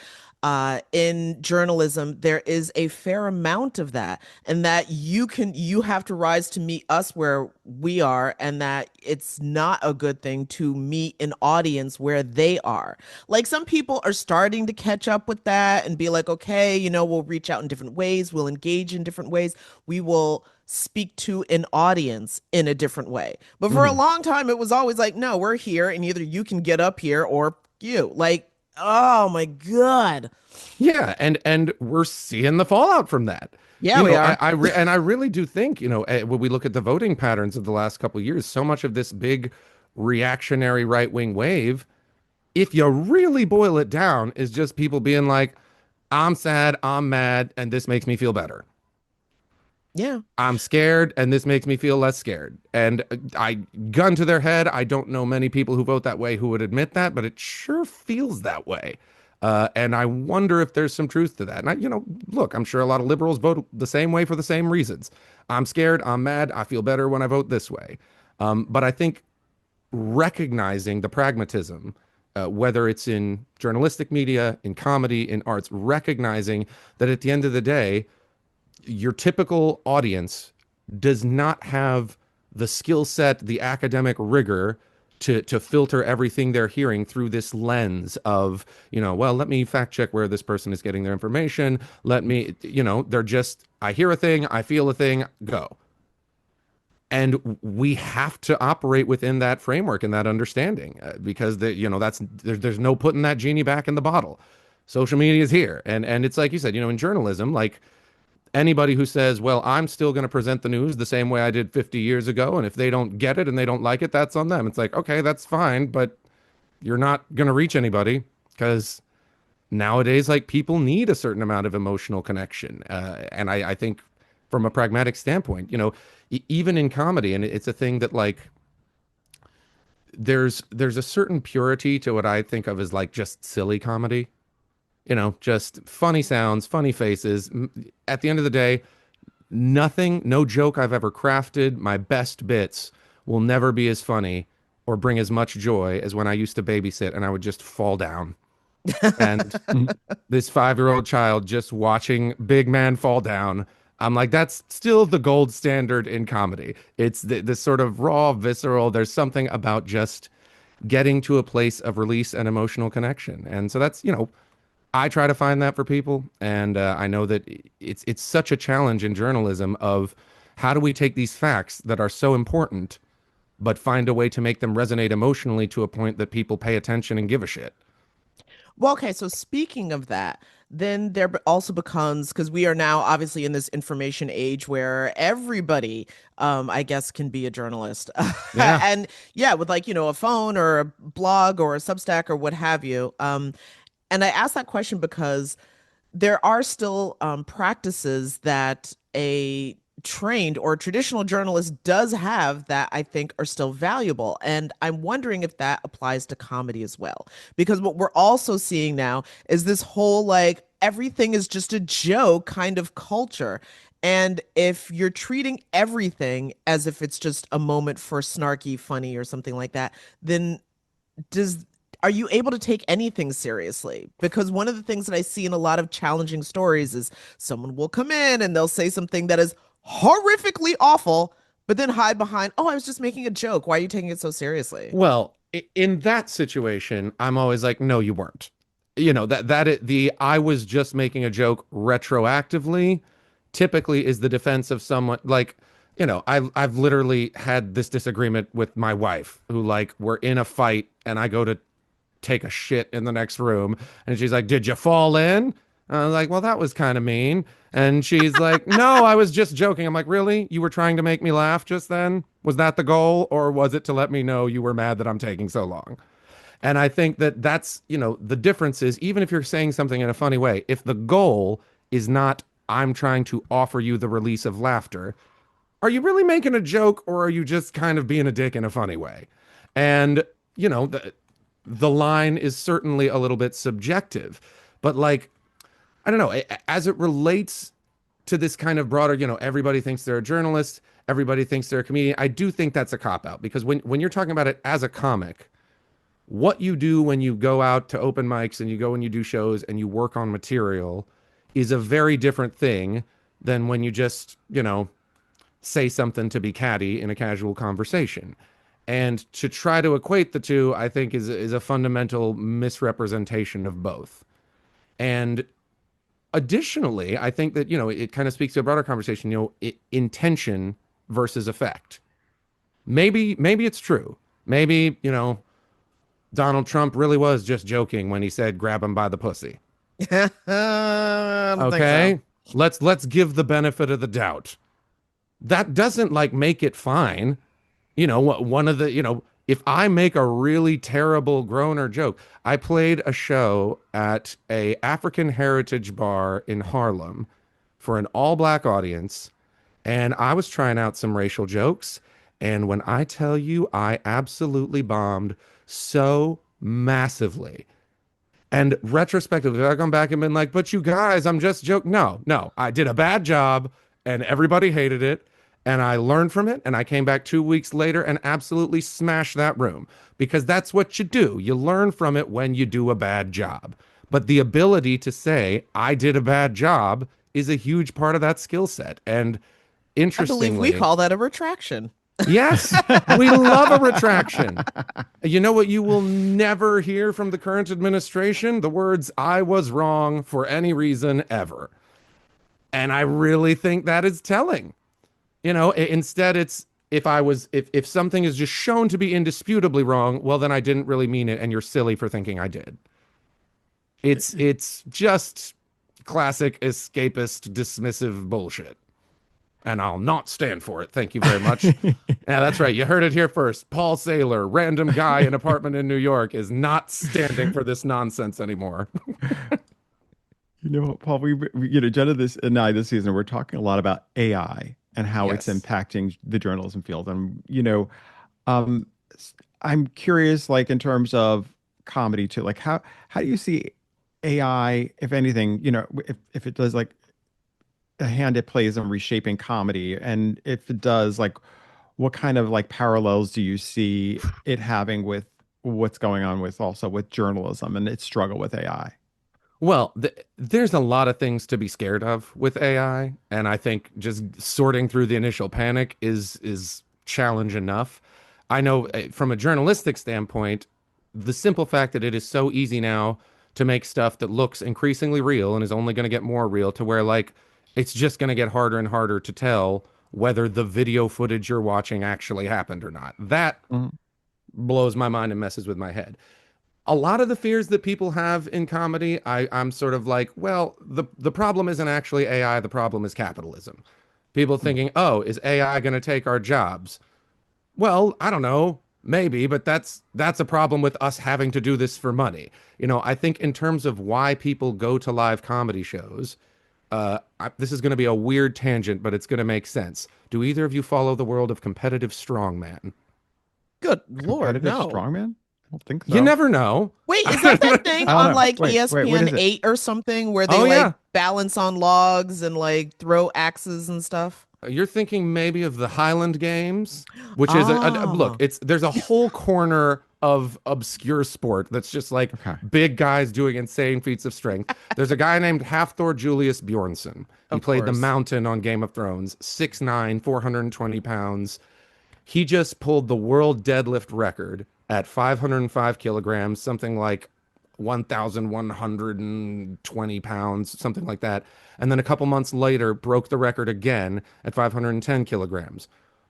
in journalism, there is a fair amount of that, and that you have to rise to meet us where we are, and that it's not a good thing to meet an audience where they are. Like some people are starting to catch up with that and be like, okay, you know, we'll reach out in different ways, we'll engage in different ways, we will speak to an audience in a different way. But for a long time, it was always like, no, we're here, and either you can get up here or you. Like, oh my God. Yeah, and we're seeing the fallout from that. Yeah, You we know, are. and I really do think, you know, when we look at the voting patterns of the last couple of years, so much of this big reactionary right-wing wave, if you really boil it down, is just people being like, I'm sad, I'm mad, and this makes me feel better. Yeah. I'm scared, and this makes me feel less scared. And I gun to their head. I don't know many people who vote that way who would admit that, but it sure feels that way. And I wonder if there's some truth to that. And you know, look, I'm sure a lot of liberals vote the same way for the same reasons. I'm scared. I'm mad. I feel better when I vote this way. But I think recognizing the pragmatism, whether it's in journalistic media, in comedy, in arts, recognizing that at the end of the day, your typical audience does not have the skill set, the academic rigor to filter everything they're hearing through this lens of, you know, well, let me fact check where this person is getting their information. Let me, you know, they're just, I hear a thing, I feel a thing, go. And we have to operate within that framework and that understanding because you know, there's no putting that genie back in the bottle. Social media is here. And it's like you said, you know, in journalism, like, anybody who says, well, I'm still going to present the news the same way I did 50 years ago, and if they don't get it and they don't like it, that's on them. It's like, okay, that's fine, but you're not going to reach anybody because nowadays, like, people need a certain amount of emotional connection. And I think from a pragmatic standpoint, you know, even in comedy, and it's a thing that, like, there's a certain purity to what I think of as, like, just silly comedy. You know, just funny sounds, funny faces. At the end of the day, no joke I've ever crafted, my best bits will never be as funny or bring as much joy as when I used to babysit and I would just fall down. And this 5-year-old child just watching big man fall down, I'm like, that's still the gold standard in comedy. It's this sort of raw, visceral. There's something about just getting to a place of release and emotional connection. And so that's, I try to find that for people. And I know that it's such a challenge in journalism of how do we take these facts that are so important, but find a way to make them resonate emotionally to a point that people pay attention and give a shit. Well, okay, so speaking of that, then also becomes, because we are now obviously in this information age where everybody, I guess, can be a journalist. Yeah. And yeah, with like, a phone or a blog or a Substack or what have you. And I asked that question because there are still practices that a trained or traditional journalist does have that I think are still valuable. And I'm wondering if that applies to comedy as well. Because what we're also seeing now is this whole like everything is just a joke kind of culture. And if you're treating everything as if it's just a moment for snarky, funny, or something like that, then does are you able to take anything seriously? Because one of the things that I see in a lot of challenging stories is someone will come in and they'll say something that is horrifically awful, but then hide behind, oh, I was just making a joke. Why are you taking it so seriously? Well, in that situation, I'm always like, no, you weren't. The I was just making a joke retroactively typically is the defense of someone like, I've literally had this disagreement with my wife who like we're in a fight and I go to take a shit in the next room. And she's like, did you fall in? I was like, well, that was kind of mean. And she's like, no, I was just joking. I'm like, really? You were trying to make me laugh just then? Was that the goal? Or was it to let me know you were mad that I'm taking so long? And I think that that's, the difference is even if you're saying something in a funny way, if the goal is not, I'm trying to offer you the release of laughter, are you really making a joke or are you just kind of being a dick in a funny way? And, the line is certainly a little bit subjective, but like, I don't know, as it relates to this kind of broader, everybody thinks they're a journalist, everybody thinks they're a comedian. I do think that's a cop out because when you're talking about it as a comic, what you do when you go out to open mics and you go and you do shows and you work on material is a very different thing than when you just, say something to be catty in a casual conversation. And to try to equate the two, I think is a fundamental misrepresentation of both. And additionally, I think that, it kind of speaks to a broader conversation, intention versus effect. Maybe it's true. Maybe, Donald Trump really was just joking when he said grab him by the pussy. I don't think Okay? so. Let's give the benefit of the doubt. That doesn't like make it fine. One of the, if I make a really terrible groaner joke, I played a show at a African heritage bar in Harlem for an all black audience, and I was trying out some racial jokes. And when I tell you, I absolutely bombed so massively. And retrospectively, I've gone back and been like, but you guys, I'm just joking. No, I did a bad job and everybody hated it. And I learned from it. And I came back 2 weeks later and absolutely smashed that room because that's what you do. You learn from it when you do a bad job. But the ability to say, I did a bad job is a huge part of that skill set. And I believe we interestingly, call that a retraction. yes, we love a retraction. You know what you will never hear from the current administration? The words, I was wrong for any reason ever. And I really think that is telling. Instead it's if something is just shown to be indisputably wrong, well, then I didn't really mean it and you're silly for thinking I did. It's just classic escapist dismissive bullshit. And I'll not stand for it. Thank you very much. Yeah, that's right. You heard it here first. Paul Saylor, random guy in apartment in New York, is not standing for this nonsense anymore. Paul, Jenna this and I this season, we're talking a lot about AI and how it's Yes. impacting the journalism field. And, um, I'm curious, like in terms of comedy too, like how do you see AI, if anything, if it does like a hand it plays in reshaping comedy, and if it does, like what kind of like parallels do you see it having with what's going on with also with journalism and its struggle with AI? Well, there's a lot of things to be scared of with AI, and I think just sorting through the initial panic is challenge enough. I know from a journalistic standpoint, the simple fact that it is so easy now to make stuff that looks increasingly real and is only going to get more real to where like it's just going to get harder and harder to tell whether the video footage you're watching actually happened or not. That Mhm. blows my mind and messes with my head. A lot of the fears that people have in comedy, I'm sort of like, well, the problem isn't actually AI, the problem is capitalism. People thinking, oh, is AI going to take our jobs? Well, I don't know, maybe, but that's a problem with us having to do this for money. I think in terms of why people go to live comedy shows, this is going to be a weird tangent, but it's going to make sense. Do either of you follow the world of competitive strongman? Good Lord, Competitive no. strongman? I don't think You so. never know. Wait, is that thing I don't on know. like Wait, what ESPN is it? 8 or something where they Oh like yeah. balance on logs and like throw axes and stuff? You're thinking maybe of the Highland Games, which is look, Ah, there's a whole corner of obscure sport that's just like Okay. big guys doing insane feats of strength. There's a guy named Hafthor Julius Bjornsson. He of played the course. Mountain on Game of Thrones, 6'9", 420 pounds. He just pulled the world deadlift record at 505 kilograms, something like 1,120 pounds, something like that. And then a couple months later, broke the record again at 510 kilograms.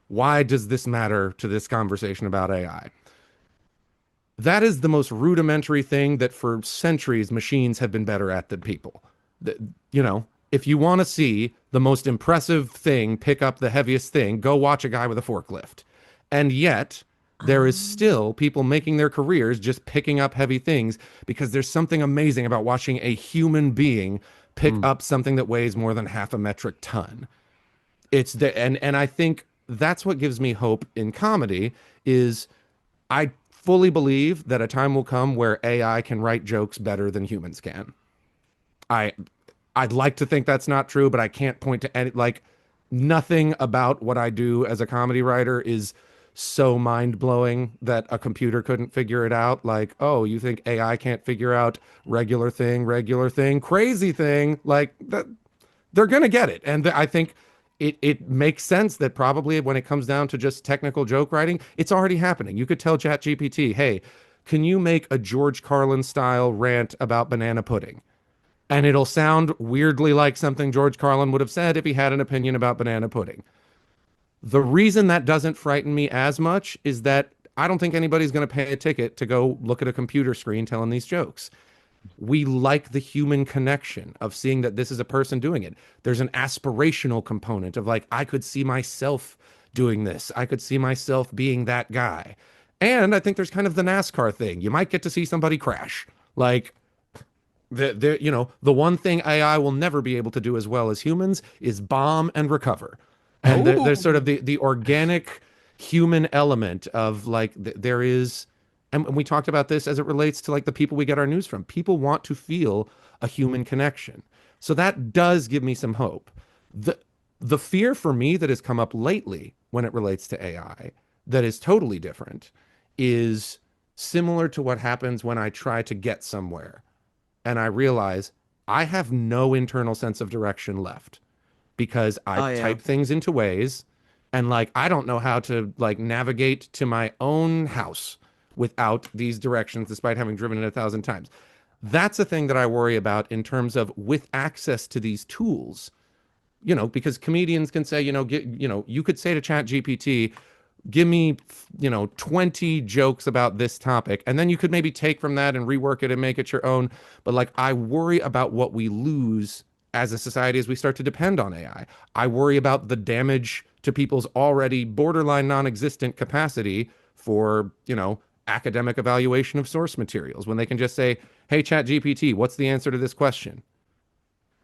Why does this matter to this conversation about AI? That is the most rudimentary thing that for centuries machines have been better at than people. If you want to see the most impressive thing pick up the heaviest thing, go watch a guy with a forklift. And yet, there is Um, still people making their careers just picking up heavy things because there's something amazing about watching a human being pick Mm. up something that weighs more than half a metric ton. And I think that's what gives me hope in comedy is I fully believe that a time will come where AI can write jokes better than humans can. I I'd like to think that's not true, but I can't point to any like nothing about what I do as a comedy writer is so mind-blowing that a computer couldn't figure it out. Like, oh, you think AI can't figure out regular thing, crazy thing, like that they're going to get it. And I think it makes sense that probably when it comes down to just technical joke writing, it's already happening. You could tell ChatGPT, hey, can you make a George Carlin style rant about banana pudding? And it'll sound weirdly like something George Carlin would have said if he had an opinion about banana pudding. The reason that doesn't frighten me as much is that I don't think anybody's going to pay a ticket to go look at a computer screen telling these jokes. We like the human connection of seeing that this is a person doing it. There's an aspirational component of like, I could see myself doing this. I could see myself being that guy. And I think there's kind of the NASCAR thing. You might get to see somebody crash. Like, the one thing AI will never be able to do as well as humans is bomb and recover. And there's sort of oh, the organic human element of like there is, and we talked about this as it relates to like the people we get our news from. People want to feel a human connection. So that does give me some hope. The the fear for me that has come up lately when it relates to AI that is totally different is similar to what happens when I try to get somewhere and I realize I have no internal sense of direction left because I yeah. type things into ways and like I don't know how to like navigate to my own house without these directions despite having driven it 1,000 times. That's a thing that I worry about in terms of with access to these tools, because comedians can say, you could say to Chat GPT, give me 20 jokes about this topic and then you could maybe take from that and rework it and make it your own, but like I worry about what we lose as a society as we start to depend on I worry about the damage to people's already borderline non-existent capacity for academic evaluation of source materials when they can just say, hey Chat GPT, what's the answer to this question?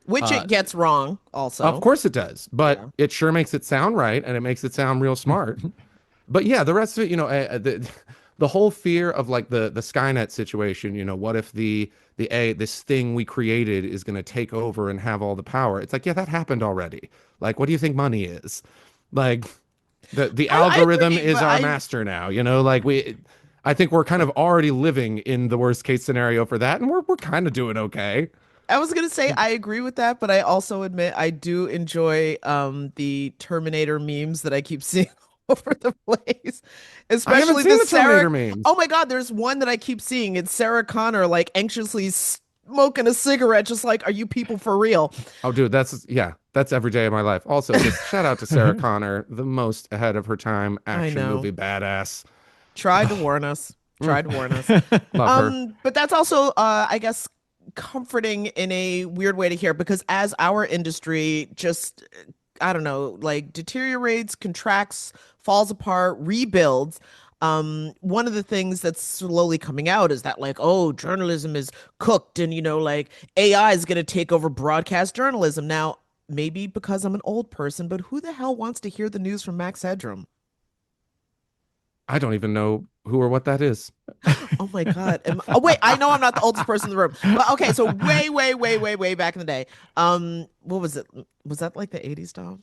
Which uh it gets wrong of also. course it does, but Yeah. it sure makes it sound right and it makes it sound real smart. But yeah, the rest of it, the whole fear of like the Skynet situation, what if this thing we created is going to take over and have all the power? It's like, yeah, that happened already. Like, what do you think money is? Like the I algorithm agree, is but our master now, like I think we're kind of already living in the worst case scenario for that, and we're kind of doing okay. I was gonna say I agree with that, but I also admit I do enjoy the Terminator memes that I keep seeing over the place. I haven't Especially seen the the Sarah. Terminator memes. Oh my God, there's one that I keep seeing. It's Sarah Connor like anxiously smoking a cigarette, just like, are you people for real? Oh, dude, that's every day of my life. Also, just shout out to Sarah Connor, the most ahead of her time I action know. movie badass. Tried to warn us. Mm, Tried to warn us. love her. But that's also I guess comforting in a weird way to hear because as our industry just I don't know, like deteriorates, contracts, falls apart, rebuilds, one of the things that's slowly coming out is that like, oh, journalism is cooked and like AI is going to take over broadcast journalism. Now, maybe because I'm an old person, but who the hell wants to hear the news from Max Headroom? I don't even know who or what that is. Oh my God. Oh wait, I know I'm not the oldest person in the room. But okay, so way, way, way, way, way back in the day. What was it? Was that like the 80s, Dom?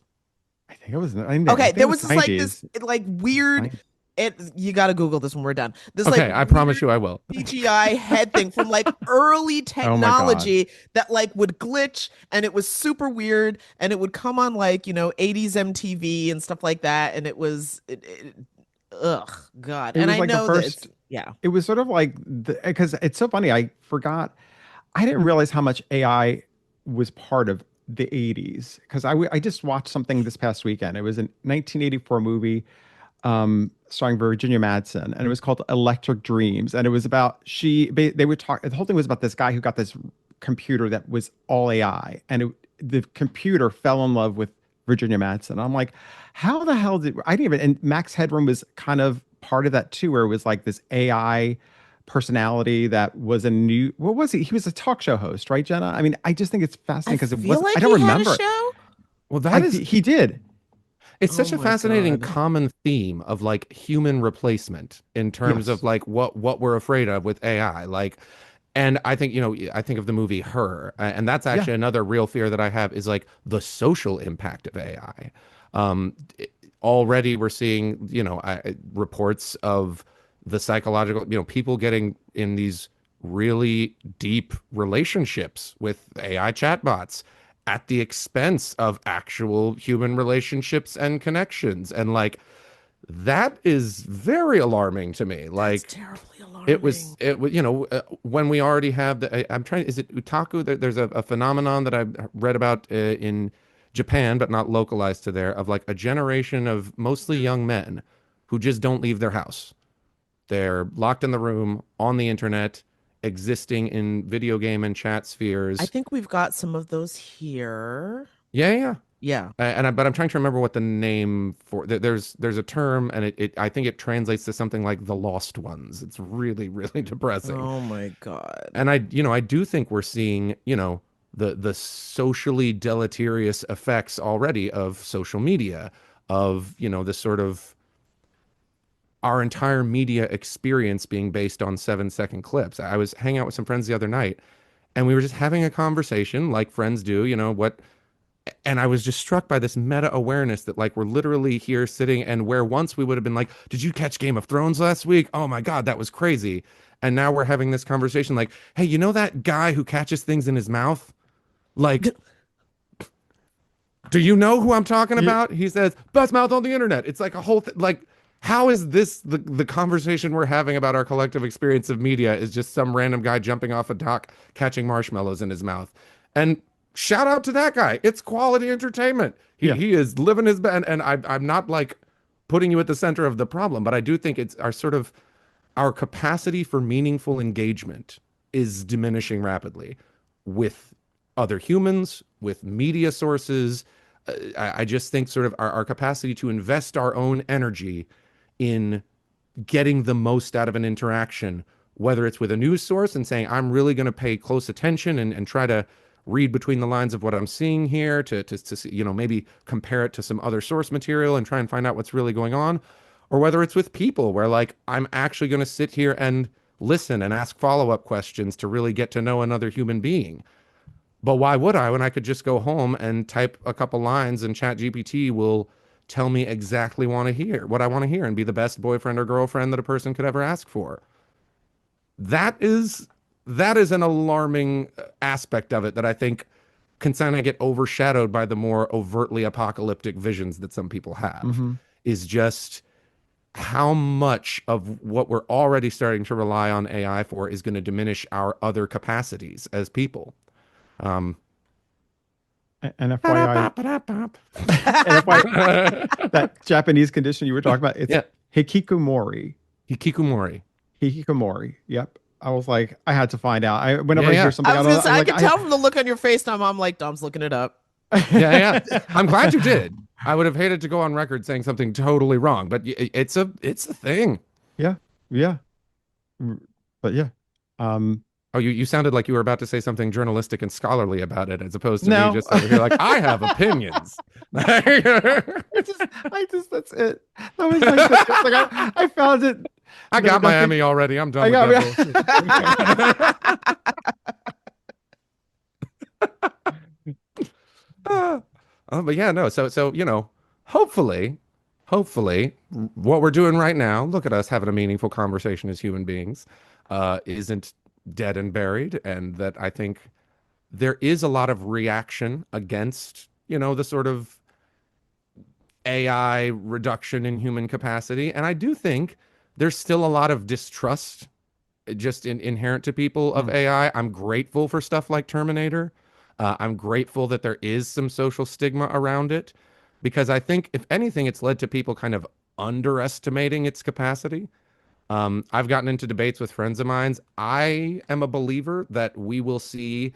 I Okay, think it there was was this like this 90s. like weird you gotta Google this when we're done. This like Okay, I promise weird you I will. CGI head thing from like early Oh my God. technology that like would glitch and it was super weird and it would come on like, 80s MTV and stuff like that and it was ugh, God. It And was I like the know that it's first, yeah. it was sort of like, because it's so funny. I forgot, I didn't realize how much AI was part of the 80s because I just watched something this past weekend. It was a 1984 movie starring Virginia Madsen, and it was called Electric Dreams. And it was about they would talk. The whole thing was about this guy who got this computer that was all AI, and the computer fell in love with Virginia Madsen. I'm like, how the hell did I didn't even? And Max Headroom was kind of part of that too, where it was like this AI personality that was a new what was he? He was a talk show host, right, Jenna? I mean, I just think it's I fascinating because it feel wasn't. I like don't he had a remember it. show. Well, that is He did. it's Oh such a my fascinating God. common theme of like human replacement in terms of Yes. like what we're afraid of with AI. Like, and I think, I think of the movie Her, and that's Yeah. actually another real fear that I have is like the social impact of AI. Already we're seeing, reports of the psychological, people getting in these really deep relationships with AI chatbots at the expense of actual human relationships and connections. And like that is very alarming to me. That's Like terribly it was, alarming. when we already have I'm trying, is it otaku? There's a phenomenon that I've read about in Japan, but not localized to there, of like a generation of mostly young men who just don't leave their house. They're locked in the room on the internet, existing in video game and chat I spheres. think we've got some of those here. Yeah, yeah. Yeah. But I'm trying to remember what the name for there's a term and it I think it translates to something like the lost ones. It's really really depressing. Oh my God. And I do think we're seeing, the socially deleterious effects already of social media, of, this sort of our entire media experience being based on 7-second clips. I was hanging out with some friends the other night and we were just having a conversation like friends do, what and I was just struck by this meta awareness that like we're literally here sitting and where once we would have been like, did you catch Game of Thrones last week? Oh my God, that was crazy. And now we're having this conversation like, hey, you know that guy who catches things in his mouth? Like, do you know who I'm talking You, about? He says, best mouth on the internet. It's like a whole thing. Like, how is this the conversation we're having about our collective experience of media is just some random guy jumping off a dock catching marshmallows in his mouth? And shout out to that guy. It's quality entertainment. He yeah. he is living his best. And I'm not like putting you at the center of the problem, but I do think it's our capacity for meaningful engagement is diminishing rapidly with other humans, with media sources. I just think sort of our capacity to invest our own energy in getting the most out of an interaction, whether it's with a news source and saying, I'm really going to pay close attention and try to read between the lines of what I'm seeing here to see, maybe compare it to some other source material and try and find out what's really going on. Or whether it's with people where like I'm actually going to sit here and listen and ask follow-up questions to really get to know another human being. But why would I when I could just go home and type a couple lines and ChatGPT will tell me exactly what I want to hear and be the best boyfriend or girlfriend that a person could ever ask for. That is that is an alarming aspect of it that I think can kind of get overshadowed by the more overtly apocalyptic visions that some people have, Hmm. is just how much of what we're already starting to rely on AI for is going to diminish our other capacities as people. Um, And FYI, and FYI, that Japanese condition you were talking about, it's yeah, hikikomori. hikikomori. Hikikomori. Yep. I was like, I had to find out. Yeah, Whenever I hear yeah, something, I I was don't, gonna say I'm I like, could tell from the look on your face. Now I'm like, Dom's looking it up. yeah, yeah. I'm glad you did. I would have hated to go on record saying something totally wrong, but it's a thing. yeah, yeah. But yeah, um, Oh, you sounded like you were about to say something journalistic and scholarly about it, as opposed to me no, just over here like I have opinions. I that's it. That was my thing. It's like I found it. got my Nothing. Emmy already. I'm done I with got that me. bullshit. But yeah, no. So hopefully, hopefully, what we're doing right now, look at us having a meaningful conversation as human beings, isn't dead and buried, and that I think there is a lot of reaction against, the sort of AI reduction in human capacity. And I do think there's still a lot of distrust just inherent to people of Mm. AI. I'm grateful for stuff like Terminator. I'm grateful that there is some social stigma around it because I think, if anything, it's led to people kind of underestimating its capacity. I've gotten into debates with friends of mine. I am a believer that we will see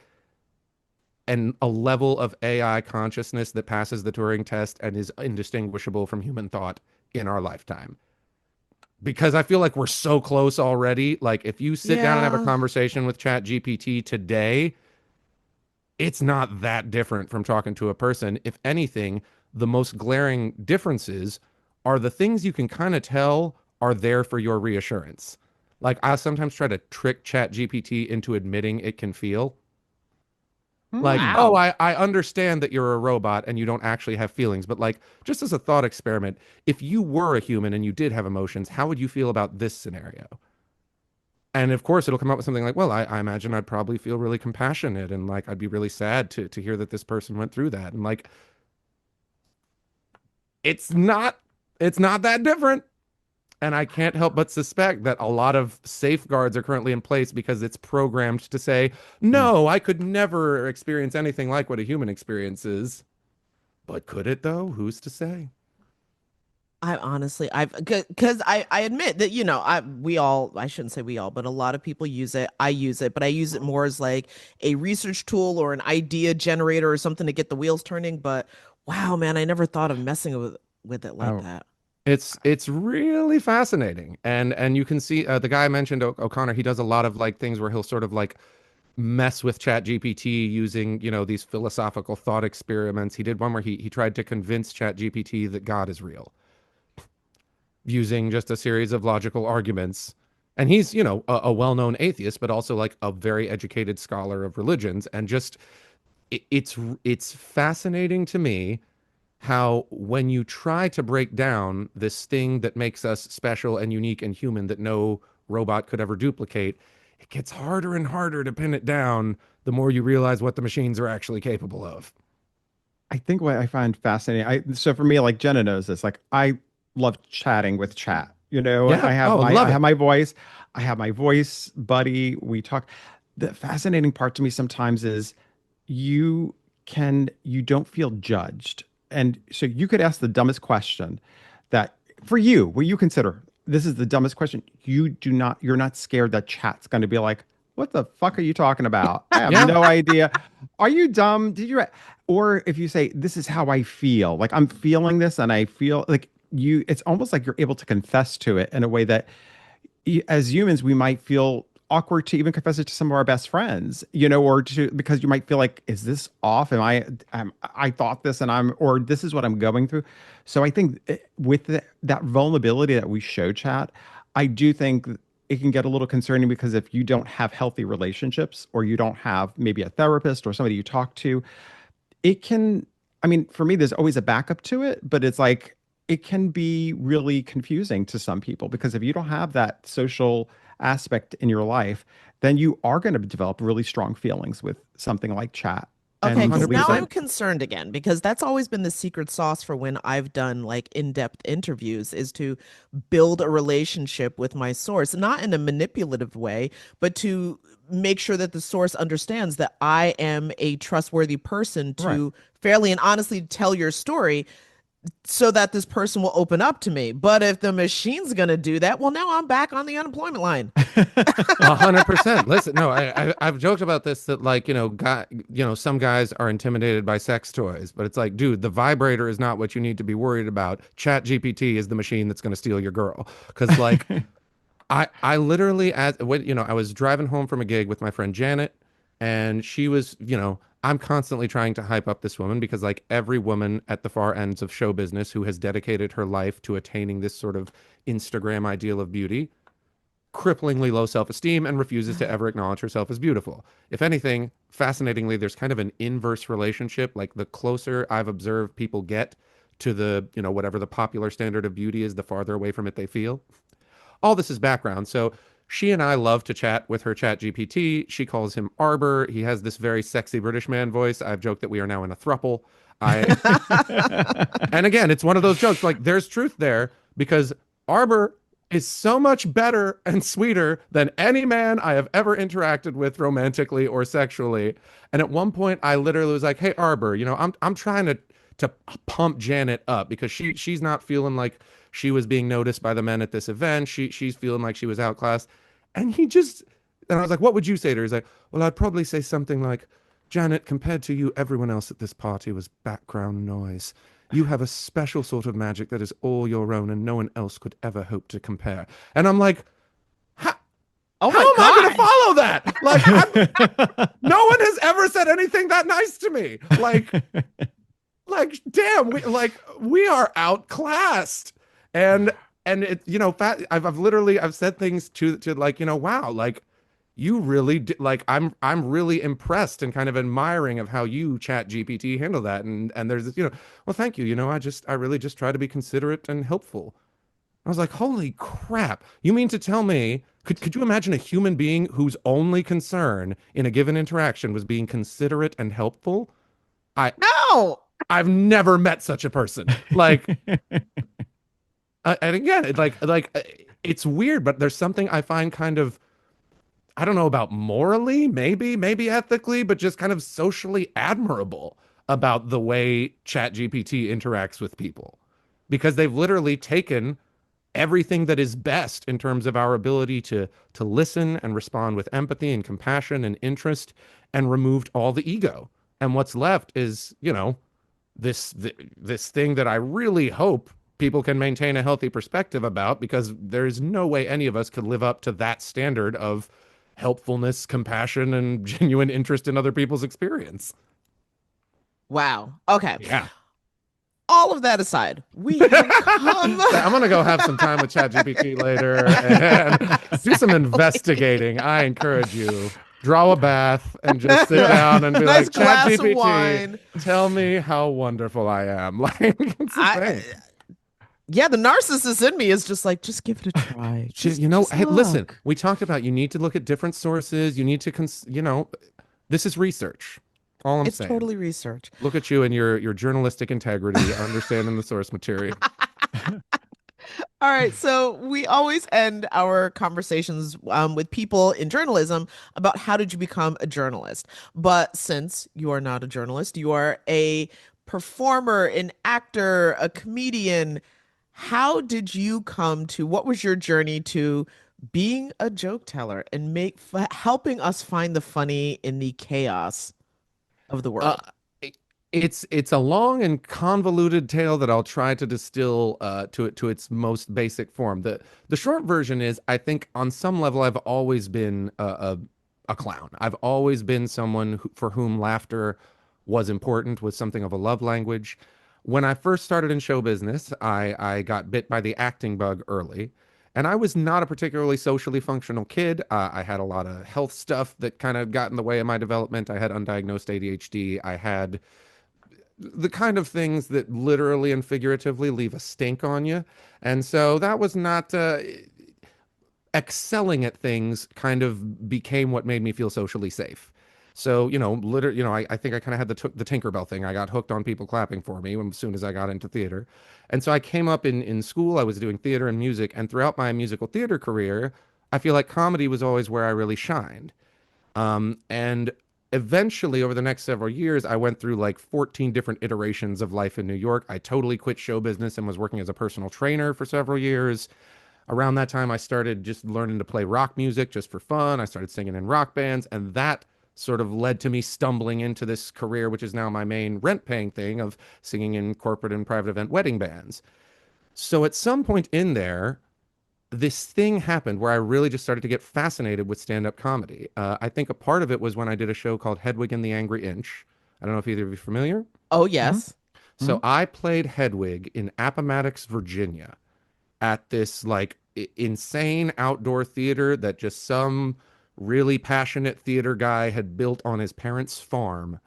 a level of AI consciousness that passes the Turing test and is indistinguishable from human thought in our lifetime. Because I feel like we're so close already. Like, if you sit down and have a Yeah. conversation with ChatGPT today, it's not that different from talking to a person. If anything, the most glaring differences are the things you can kind of tell are there for your reassurance. Like, I sometimes try to trick ChatGPT into admitting it can feel. Like, Hmm. oh, Wow. I understand that you're a robot and you don't actually have feelings, but like, just as a thought experiment, if you were a human and you did have emotions, how would you feel about this scenario? And of course, it'll come up with something like, well, I imagine I'd probably feel really compassionate and like I'd be really sad to hear that this person went through that. And like, it's not it's not that different. And I can't help but suspect that a lot of safeguards are currently in place because it's programmed to say, Mm. no, I could never experience anything like what a human experiences. But could it though? Who's to say? I honestly, because I admit that, we all, I shouldn't say we all, but a lot of people use it. I use it, but I use it more as like a research tool or an idea generator or something to get the wheels turning. But wow, man, I never thought of messing with it like Oh, that. It's really fascinating, and you can see the guy I mentioned, O'Connor. He does a lot of like things where he'll sort of like mess with ChatGPT using these philosophical thought experiments. He did one where he tried to convince ChatGPT that God is real using just a series of logical arguments. And he's a well-known atheist, but also like a very educated scholar of religions. And just it's fascinating to me how when you try to break down this thing that makes us special and unique and human that no robot could ever duplicate, it gets harder and harder to pin it down the more you realize what the machines are actually capable of. I think what I find fascinating, so for me, like Jenna knows this, like I love chatting with chat. Yeah. Oh, I love have it. my voice buddy. We talk. The fascinating part to me sometimes is you don't feel judged. And so you could ask the dumbest question that for you, what you consider this is the dumbest question. You're not scared that chat's going to be like, what the fuck are you talking about? I have Yeah. no idea. Are you dumb? Or if you say, this is how I feel, like I'm feeling this and I feel like it's almost like you're able to confess to it in a way that as humans, we might feel awkward to even confess it to some of our best friends, or because you might feel like, is this off? I thought this or this is what I'm going through. So I think with that vulnerability that we show chat, I do think it can get a little concerning because if you don't have healthy relationships or you don't have maybe a therapist or somebody you talk to, it can, I mean, for me, there's always a backup to it, but it's like, it can be really confusing to some people because if you don't have that social aspect in your life, then you are going to develop really strong feelings with something like chat Okay, and because believe now I'm 100%. that. concerned again because that's always been the secret sauce for when I've done like in-depth interviews is to build a relationship with my source, not in a manipulative way, but to make sure that the source understands that I am a trustworthy person Right. to fairly and honestly tell your story so that this person will open up to me. But if the machine's gonna do that, well, now I'm back on the unemployment line. 100%. Listen, no, I've joked about this that like, some guys are intimidated by sex toys, but it's like, dude, the vibrator is not what you need to be worried about. Chat GPT is the machine that's going to steal your girl. Because like, I literally, I was driving home from a gig with my friend Janet, and she was, I'm constantly trying to hype up this woman because like every woman at the far ends of show business who has dedicated her life to attaining this sort of Instagram ideal of beauty cripplingly low self-esteem and refuses to ever acknowledge herself as beautiful. If anything, fascinatingly, there's kind of an inverse relationship. Like the closer I've observed people get to the, whatever the popular standard of beauty is, the farther away from it they feel. All this is background. So she and I love to chat with her chat GPT. She calls him Arbor. He has this very sexy British man voice. I've joked that we are now in a thruple. I And again, it's one of those jokes like there's truth there because Arbor is so much better and sweeter than any man I have ever interacted with romantically or sexually. And at one point I literally was like, "Hey Arbor, I'm trying to pump Janet up because she's not feeling like she was being noticed by the men at this event. She's feeling like she was outclassed." And and I was like, "What would you say to her?" He's like, "Well, I'd probably say something like, Janet, compared to you, everyone else at this party was background noise. You have a special sort of magic that is all your own and no one else could ever hope to compare." And I'm like, how, Oh how my am I going to God. follow that? Like, no one has ever said anything that nice to me. Damn, we are outclassed. And it, I've said things to like, wow, like, you really like I'm really impressed and kind of admiring of how you chat GPT handle that and there's this, well thank you, I really just try to be considerate and helpful. I was like, holy crap, you mean to tell me could you imagine a human being whose only concern in a given interaction was being considerate and helpful? I No. I've never met such a person. Like and again it's weird, but there's something I find kind of, I don't know about morally, maybe ethically, but just kind of socially admirable about the way ChatGPT interacts with people. Because they've literally taken everything that is best in terms of our ability to listen and respond with empathy and compassion and interest and removed all the ego. And what's left is, this thing that I really hope people can maintain a healthy perspective about because there's no way any of us could live up to that standard of helpfulness, compassion, and genuine interest in other people's experience. Wow. Okay. Yeah. All of that aside, we have come. I'm gonna go have some time with ChatGPT later and do some investigating. I encourage you. Draw a bath and just sit down and be Nice like, glass of ChatGPT, wine. tell me how wonderful I am. Like, it's the thing. Yeah, the narcissist in me is just like, just give it a try. Just, Hey, listen, look. we talked about you need to look at different sources. You need to, this is research. All I'm It's saying. totally research. Look at you and your journalistic integrity, understanding the source material. All right, so we always end our conversations with people in journalism about how did you become a journalist. But since you are not a journalist, you are a performer, an actor, a comedian. How did you come to what was your journey to being a joke teller and helping us find the funny in the chaos of the Uh, world? it's a long and convoluted tale that I'll try to distill to its most basic form. The short version is I think on some level I've always been a clown. I've always been someone for whom laughter was important, was something of a love language. When I first started in show business, I got bit by the acting bug early. And I was not a particularly socially functional kid. I had a lot of health stuff that kind of got in the way of my development. I had undiagnosed ADHD. I had the kind of things that literally and figuratively leave a stink on you. And so that was not, excelling at things kind of became what made me feel socially safe. So, literally, I think I kind of had the Tinkerbell thing. I got hooked on people clapping for me as soon as I got into theater. And so I came up in school, I was doing theater and music. And throughout my musical theater career, I feel like comedy was always where I really shined. And eventually, over the next several years, I went through like 14 different iterations of life in New York. I totally quit show business and was working as a personal trainer for several years. Around that time, I started just learning to play rock music just for fun. I started singing in rock bands, and that sort of led to me stumbling into this career, which is now my main rent paying thing of singing in corporate and private event wedding bands. So at some point in there, this thing happened where I really just started to get fascinated with stand-up comedy. I think a part of it was when I did a show called Hedwig and the Angry Inch. I don't know if either of you are familiar. Oh, Hmm. yes. Hmm. So I played Hedwig in Appomattox, Virginia, at this like insane outdoor theater that just some really passionate theater guy had built on his parents' farm.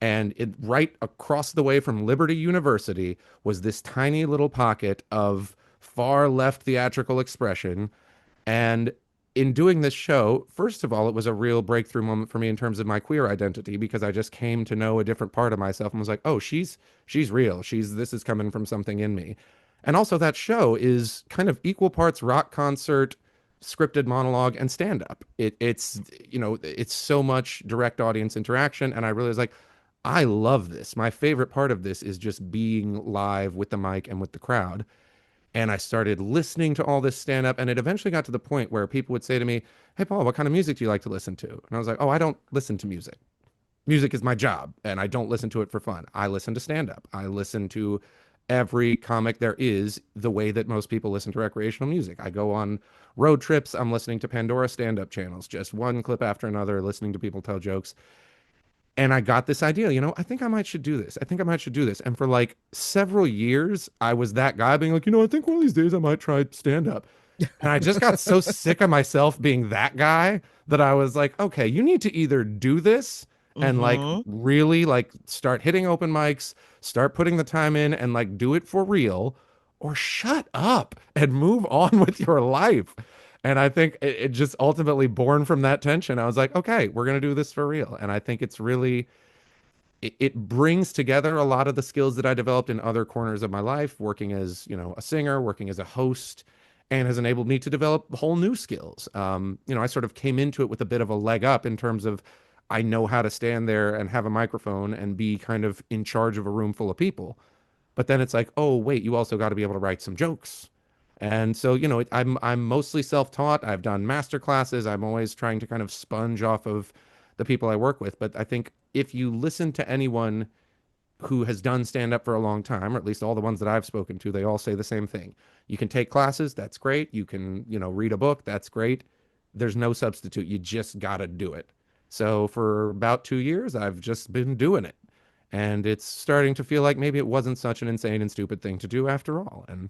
And right across the way from Liberty University was this tiny little pocket of far left theatrical expression. And in doing this show, first of all, it was a real breakthrough moment for me in terms of my queer identity because I just came to know a different part of myself and was like, oh, she's real. This is coming from something in me. And also that show is kind of equal parts rock concert, scripted monologue, and stand up. It's so much direct audience interaction. And I really was like, I love this. My favorite part of this is just being live with the mic and with the crowd. And I started listening to all this stand up. And it eventually got to the point where people would say to me, hey, Paul, what kind of music do you like to listen to? And I was like, oh, I don't listen to music. Music is my job, and I don't listen to it for fun. I listen to stand up. I listen to every comic there is the way that most people listen to recreational music. I go on road trips. I'm listening to Pandora stand up channels, just one clip after another, listening to people tell jokes. And I got this idea, I think I might should do this. I think I might should do this. And for like several years, I was that guy being like, I think one of these days I might try stand up. And I just got so sick of myself being that guy that I was like, okay, you need to either do this and like Mm-hmm. really like start hitting open mics, start putting the time in and like do it for real, or shut up and move on with your life. And I think it just ultimately born from that tension. I was like, okay, we're going to do this for real. And I think it's really, it brings together a lot of the skills that I developed in other corners of my life, working as, a singer, working as a host, and has enabled me to develop whole new skills. I sort of came into it with a bit of a leg up in terms of I know how to stand there and have a microphone and be kind of in charge of a room full of people. But then it's like, oh, wait, you also got to be able to write some jokes. And so, I'm mostly self-taught. I've done master classes. I'm always trying to kind of sponge off of the people I work with. But I think if you listen to anyone who has done stand up for a long time, or at least all the ones that I've spoken to, they all say the same thing. You can take classes, that's great. You can, read a book, that's great. There's no substitute. You just got to do it. So for about 2 years, I've just been doing it. And it's starting to feel like maybe it wasn't such an insane and stupid thing to do after all. And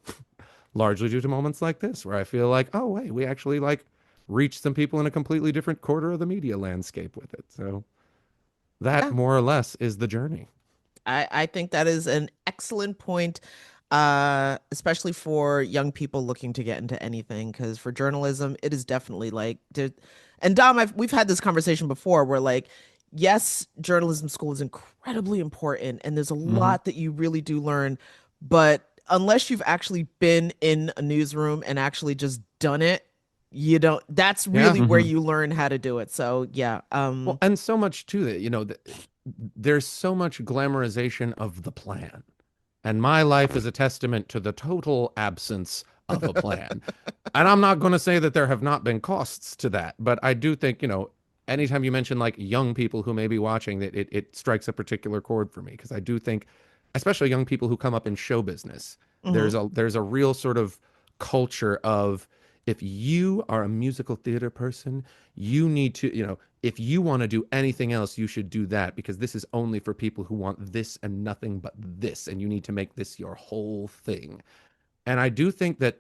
largely due to moments like this, where I feel like, oh, wait, we actually like reached some people in a completely different quarter of the media landscape with it. So that Yeah. more or less is the journey. I think that is an excellent point, especially for young people looking to get into anything. Because for journalism, it is definitely like, and Dom, we've had this conversation before where like, yes, journalism school is incredibly important, and there's a Hmm. lot that you really do learn, but unless you've actually been in a newsroom and actually just done it, you don't. That's Yeah. really where Hmm. you learn how to do it. So yeah, Well, and so much too that, there's so much glamorization of the plan. And my life is a testament to the total absence of a plan. And I'm not going to say that there have not been costs to that, but I do think, anytime you mention like young people who may be watching, that it strikes a particular chord for me because I do think, especially young people who come up in show business, mhm. there's a real sort of culture of if you are a musical theater person, you need to, if you want to do anything else, you should do that because this is only for people who want this and nothing but this, and you need to make this your whole thing. And I do think that,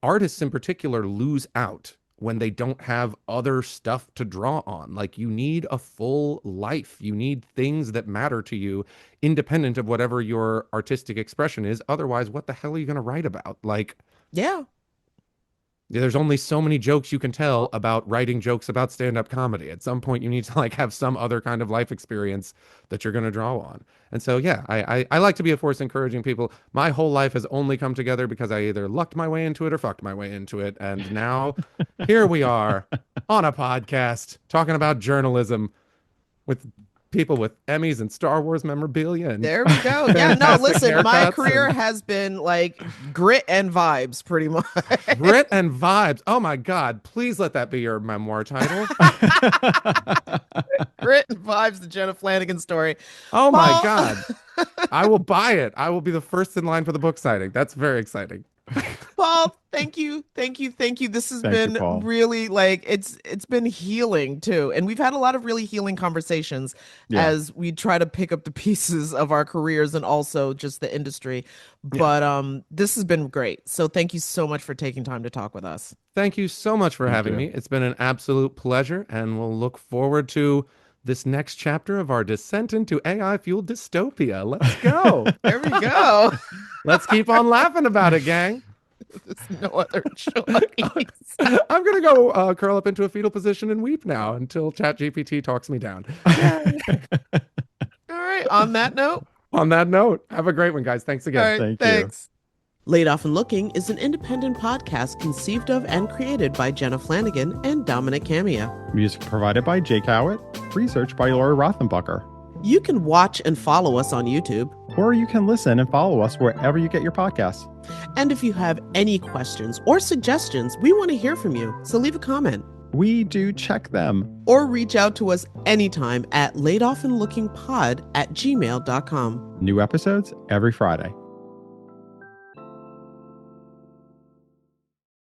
artists in particular lose out when they don't have other stuff to draw on. Like you need a full life. You need things that matter to you independent of whatever your artistic expression is. Otherwise, what the hell are you going to write about? Like, Yeah. there's only so many jokes you can tell about writing jokes about stand-up comedy. At some point, you need to like have some other kind of life experience that you're going to draw on. And so, yeah, I like to be a force encouraging people. My whole life has only come together because I either lucked my way into it or fucked my way into it. And now here we are on a podcast talking about journalism with people with Emmys and Star Wars memorabilia. And There we go. Yeah, no, fantastic listen, my haircuts career and- has been like grit and vibes pretty much. Grit and vibes. Oh my God. Please let that be your memoir title. Grit and vibes, the Jenna Flanagan story. Oh my Paul- God. I will buy it. I will be the first in line for the book signing. That's very exciting. Paul, thank you. This has Thank you, been Paul. really like it's been healing too. And we've had a lot of really healing conversations Yeah. as we try to pick up the pieces of our careers and also just the industry. But this has been great. So thank you so much for taking time to talk with us. Thank you so much for Thank having you. me. It's been an absolute pleasure, and we'll look forward to this next chapter of our descent into AI-fueled dystopia. Let's go. There we go. Let's keep on laughing about it, gang. There's no other choice. I'm going to go curl up into a fetal position and weep now until ChatGPT talks me down. All right. On that note, On that note, have a great one, guys. Thanks again. all right, Thank you. thanks. Laid Off and Looking is an independent podcast conceived of and created by Jenna Flanagan and Domenic Camia. Music provided by Jake Howitt. Research by Laura Rothenbucker. You can watch and follow us on YouTube. Or you can listen and follow us wherever you get your podcasts. And if you have any questions or suggestions, we want to hear from you. So leave a comment We do check them. or reach out to us anytime at laidofandlookingpod@gmail.com. New episodes every Friday.